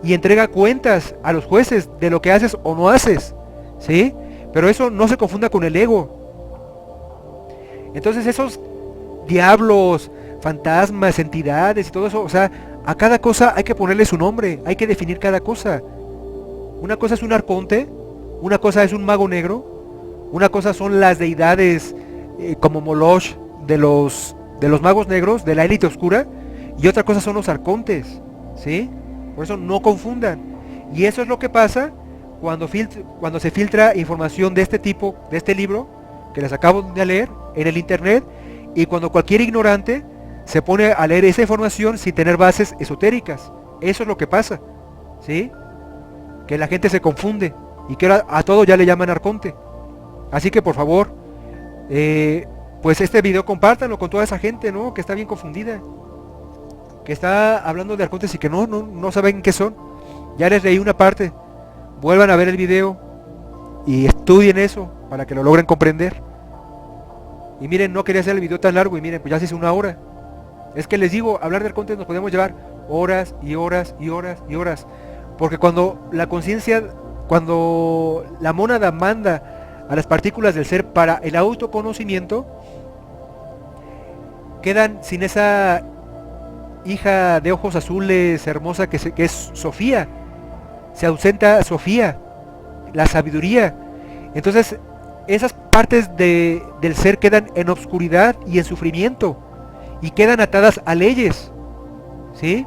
y entrega cuentas a los jueces de lo que haces o no haces. ¿Sí? Pero eso no se confunda con el ego. Entonces esos diablos, fantasmas, entidades y todo eso, o sea, a cada cosa hay que ponerle su nombre, hay que definir cada cosa. Una cosa es un arconte, una cosa es un mago negro, una cosa son las deidades como Moloch de los magos negros, de la élite oscura, y otra cosa son los arcontes. ¿Sí? Por eso no confundan. Y eso es lo que pasa cuando se filtra información de este tipo, de este libro, que les acabo de leer, en el internet, y cuando cualquier ignorante se pone a leer esa información sin tener bases esotéricas. Eso es lo que pasa. ¿Sí? Que la gente se confunde y que a todo ya le llaman arconte. Así que por favor, pues este video compártanlo con toda esa gente, ¿no? Que está bien confundida, que está hablando de arcontes y que no saben qué son. Ya les leí una parte. Vuelvan a ver el video y estudien eso para que lo logren comprender. Y miren, no quería hacer el video tan largo y miren, pues ya se hizo 1 hora. Es que les digo, hablar de arcontes nos podemos llevar horas y horas y horas y horas. Porque cuando la conciencia, cuando la mónada manda a las partículas del ser para el autoconocimiento, quedan sin esa hija de ojos azules hermosa que es Sofía. Se ausenta Sofía, la sabiduría. Entonces esas partes del ser quedan en obscuridad y en sufrimiento y quedan atadas a leyes. ¿Sí?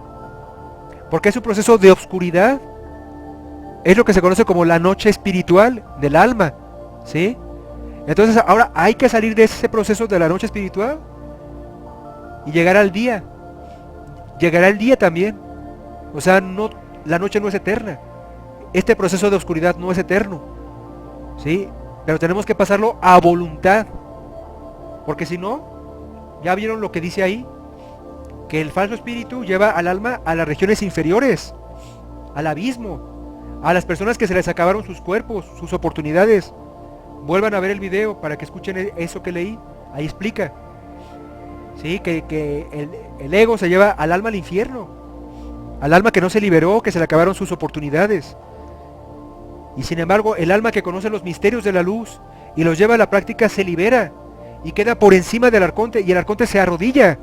Porque es un proceso de obscuridad. Es lo que se conoce como la noche espiritual del alma. ¿Sí? Entonces ahora hay que salir de ese proceso de la noche espiritual y llegar al día. Llegará el día también. O sea, la noche no es eterna. Este proceso de oscuridad no es eterno. ¿Sí? Pero tenemos que pasarlo a voluntad. Porque si no, ya vieron lo que dice ahí, que el falso espíritu lleva al alma a las regiones inferiores, al abismo, a las personas que se les acabaron sus cuerpos, sus oportunidades. Vuelvan a ver el video para que escuchen eso que leí. Ahí explica. ¿Sí? Que el ego se lleva al alma al infierno, al alma que no se liberó, que se le acabaron sus oportunidades. Y sin embargo, el alma que conoce los misterios de la luz y los lleva a la práctica se libera y queda por encima del arconte, y el arconte se arrodilla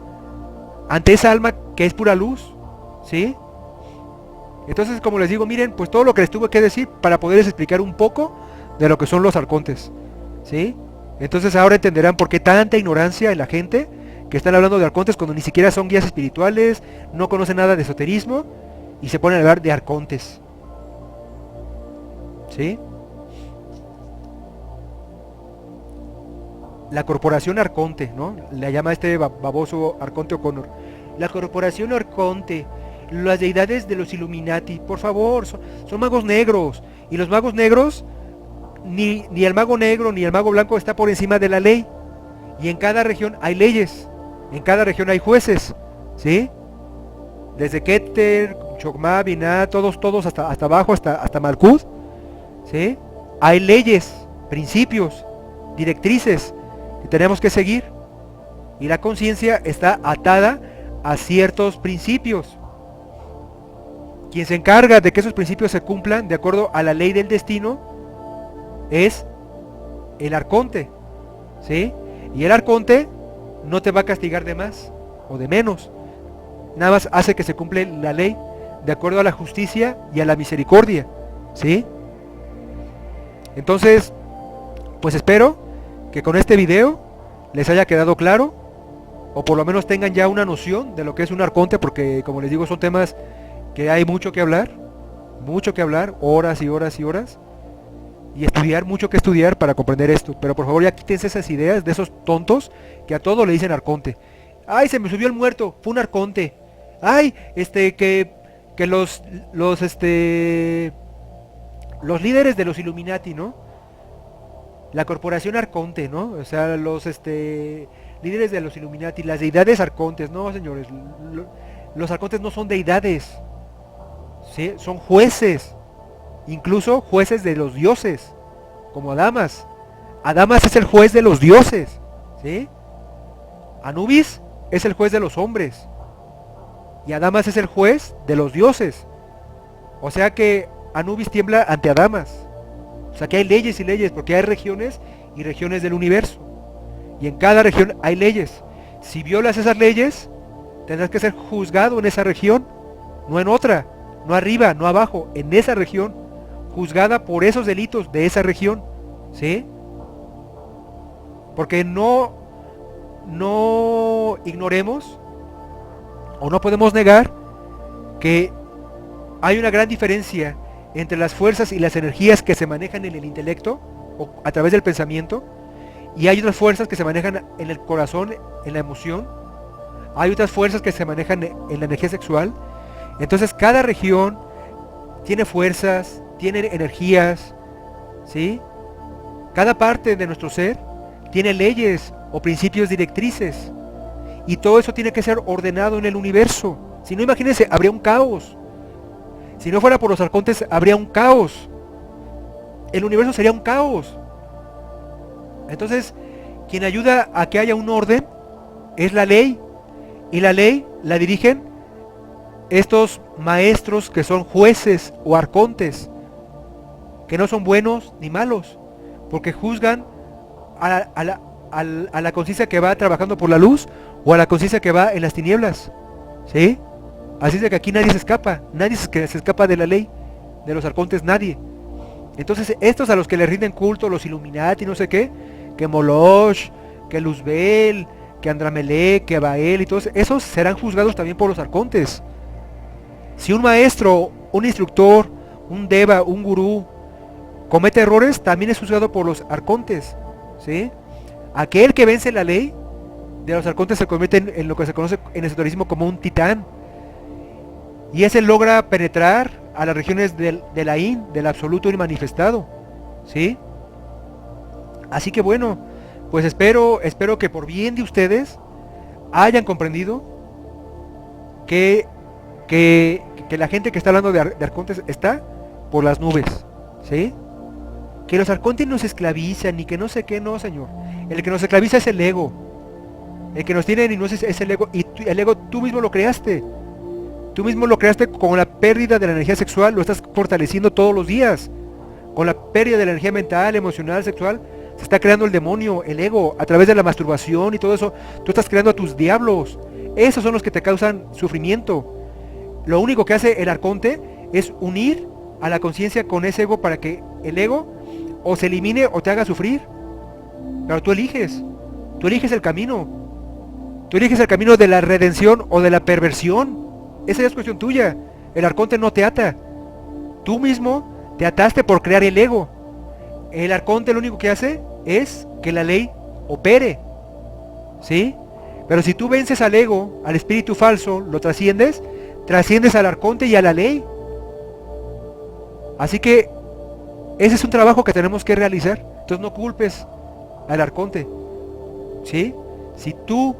ante esa alma que es pura luz. ¿Sí? Entonces, como les digo, miren, pues todo lo que les tuve que decir para poderles explicar un poco de lo que son los arcontes. ¿Sí? Entonces ahora entenderán por qué tanta ignorancia en la gente que están hablando de arcontes cuando ni siquiera son guías espirituales, no conocen nada de esoterismo y se ponen a hablar de arcontes. ¿Sí? La corporación Arconte, ¿no? La llama este baboso Arconte O'Connor. La corporación Arconte, las deidades de los Illuminati, por favor, son magos negros. Y los magos negros, ni el mago negro ni el mago blanco está por encima de la ley. Y en cada región hay leyes, en cada región hay jueces, ¿sí? Desde Keter, Chocmá, Binah, todos hasta abajo, hasta Malkuth, ¿sí? Hay leyes, principios, directrices que tenemos que seguir. Y la conciencia está atada a ciertos principios. Quien se encarga de que esos principios se cumplan de acuerdo a la ley del destino es el arconte, ¿sí? Y el arconte no te va a castigar de más o de menos. Nada más hace que se cumple la ley de acuerdo a la justicia y a la misericordia, ¿sí? Entonces, pues espero que con este video les haya quedado claro, o por lo menos tengan ya una noción de lo que es un arconte, porque como les digo son temas que hay mucho que hablar, horas y horas y horas, y mucho que estudiar para comprender esto. Pero por favor ya quítense esas ideas de esos tontos que a todo le dicen arconte. Ay, se me subió el muerto, fue un arconte. Ay, que los líderes de los Illuminati, ¿no? La corporación Arconte, ¿no? O sea, los líderes de los Illuminati, las deidades arcontes, no, señores. Los arcontes no son deidades, ¿sí? Son jueces, incluso jueces de los dioses, como Adamas. Adamas es el juez de los dioses, ¿sí? Anubis es el juez de los hombres y Adamas es el juez de los dioses. O sea que Anubis tiembla ante Adamas. O sea que hay leyes y leyes, porque hay regiones y regiones del universo. Y en cada región hay leyes. Si violas esas leyes, tendrás que ser juzgado en esa región, no en otra, no arriba, no abajo, en esa región, juzgada por esos delitos de esa región, ¿sí? Porque no ignoremos o no podemos negar que hay una gran diferencia entre las fuerzas y las energías que se manejan en el intelecto o a través del pensamiento, y hay otras fuerzas que se manejan en el corazón, en la emoción. Hay otras fuerzas que se manejan en la energía sexual. Entonces cada región tiene fuerzas, tiene energías, ¿sí? Cada parte de nuestro ser tiene leyes o principios directrices, y todo eso tiene que ser ordenado en el universo. Si no, imagínense, habría un caos. Si no fuera por los arcontes, habría un caos. El universo sería un caos. Entonces, quien ayuda a que haya un orden es la ley. Y la ley la dirigen estos maestros que son jueces o arcontes, que no son buenos ni malos, porque juzgan a la conciencia que va trabajando por la luz o a la conciencia que va en las tinieblas, ¿sí? Así es de que aquí nadie se escapa, nadie se escapa de la ley, de los arcontes, nadie. Entonces estos a los que le rinden culto, los Illuminati, no sé qué, que Moloch, que Luzbel, que Andramelech, que Bael y todos, esos serán juzgados también por los arcontes. Si un maestro, un instructor, un deva, un gurú comete errores, también es juzgado por los arcontes, ¿sí? Aquel que vence la ley de los arcontes se convierte en lo que se conoce en el esoterismo como un titán. Y ese logra penetrar a las regiones del Ain, del absoluto manifestado, ¿sí? Así que bueno, pues espero que por bien de ustedes hayan comprendido que la gente que está hablando de arcontes está por las nubes, ¿sí? Que los arcontes nos esclavizan ni que no sé qué, no, señor. El que nos esclaviza es el ego. El que nos tiene en hipnosis es el ego, y el ego tú mismo lo creaste. Tú mismo lo creaste con la pérdida de la energía sexual, lo estás fortaleciendo todos los días. Con la pérdida de la energía mental, emocional, sexual, se está creando el demonio, el ego, a través de la masturbación y todo eso. Tú estás creando a tus diablos. Esos son los que te causan sufrimiento. Lo único que hace el arconte es unir a la conciencia con ese ego para que el ego o se elimine o te haga sufrir. Pero tú eliges el camino. Tú eliges el camino de la redención o de la perversión. Esa ya es cuestión tuya. El arconte no te ata. Tú mismo te ataste por crear el ego. El arconte lo único que hace es que la ley opere. ¿Sí? Pero si tú vences al ego, al espíritu falso, lo trasciendes, trasciendes al arconte y a la ley. Así que ese es un trabajo que tenemos que realizar. Entonces no culpes al arconte. ¿Sí? Si tú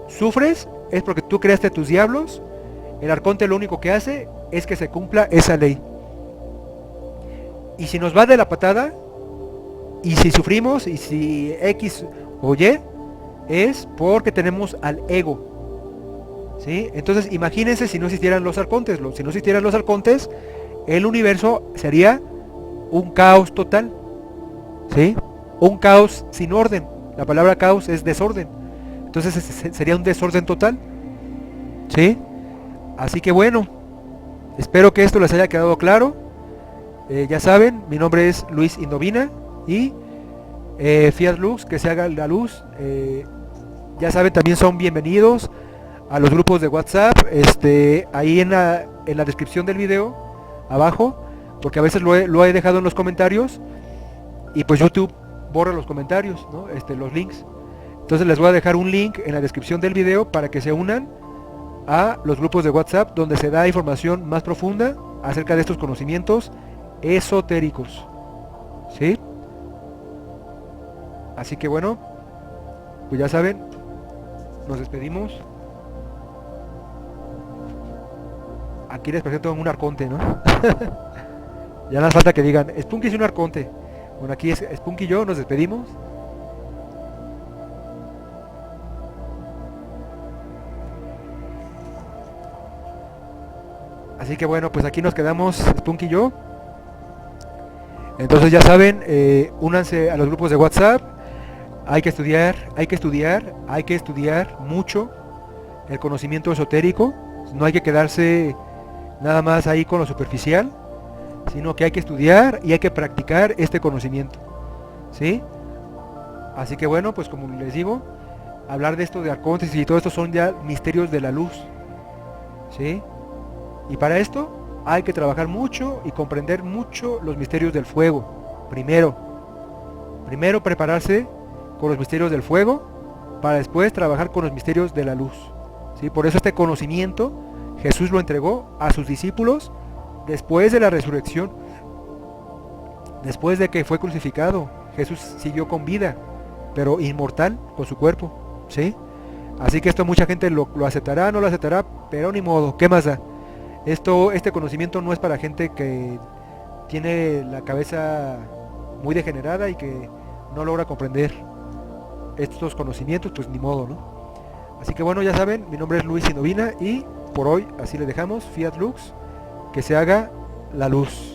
sufres, es porque tú creaste tus diablos. El arconte lo único que hace es que se cumpla esa ley. Y si nos va de la patada, y si sufrimos, y si X o Y, es porque tenemos al ego. ¿Sí? Entonces imagínense si no existieran los arcontes. Si no existieran los arcontes, el universo sería un caos total. ¿Sí? Un caos sin orden. La palabra caos es desorden. Entonces sería un desorden total. ¿Sí? Así que bueno, espero que esto les haya quedado claro. Ya saben, mi nombre es Luis Indovina y Fiat Lux, que se haga la luz. Ya saben, también son bienvenidos a los grupos de WhatsApp, ahí en la descripción del video, abajo, porque a veces lo he dejado en los comentarios y pues YouTube borra los comentarios, ¿no? Los links. Entonces les voy a dejar un link en la descripción del video para que se unan a los grupos de WhatsApp donde se da información más profunda acerca de estos conocimientos esotéricos. ¿Sí? Así que bueno, pues ya saben, nos despedimos. Aquí les presento un arconte, ¿no? Ya no hace falta que digan, Spunky es un arconte. Bueno, aquí es Spunky y yo, nos despedimos. Así que bueno, pues aquí nos quedamos Spunky y yo. Entonces ya saben, únanse a los grupos de WhatsApp. Hay que estudiar, hay que estudiar, hay que estudiar mucho el conocimiento esotérico. No hay que quedarse nada más ahí con lo superficial, sino que hay que estudiar y hay que practicar este conocimiento. ¿Sí? Así que bueno, pues como les digo, hablar de esto de arcontes y todo esto son ya misterios de la luz. ¿Sí? Y para esto hay que trabajar mucho y comprender mucho los misterios del fuego. Primero prepararse con los misterios del fuego para después trabajar con los misterios de la luz. ¿Sí? Por eso este conocimiento Jesús lo entregó a sus discípulos después de la resurrección. Después de que fue crucificado, Jesús siguió con vida, pero inmortal con su cuerpo. ¿Sí? Así que esto mucha gente lo aceptará, no lo aceptará, pero ni modo, ¿qué más da? Este conocimiento no es para gente que tiene la cabeza muy degenerada y que no logra comprender estos conocimientos, pues ni modo, ¿no? Así que bueno, ya saben, mi nombre es Luis Indovina y por hoy así le dejamos, Fiat Lux, que se haga la luz.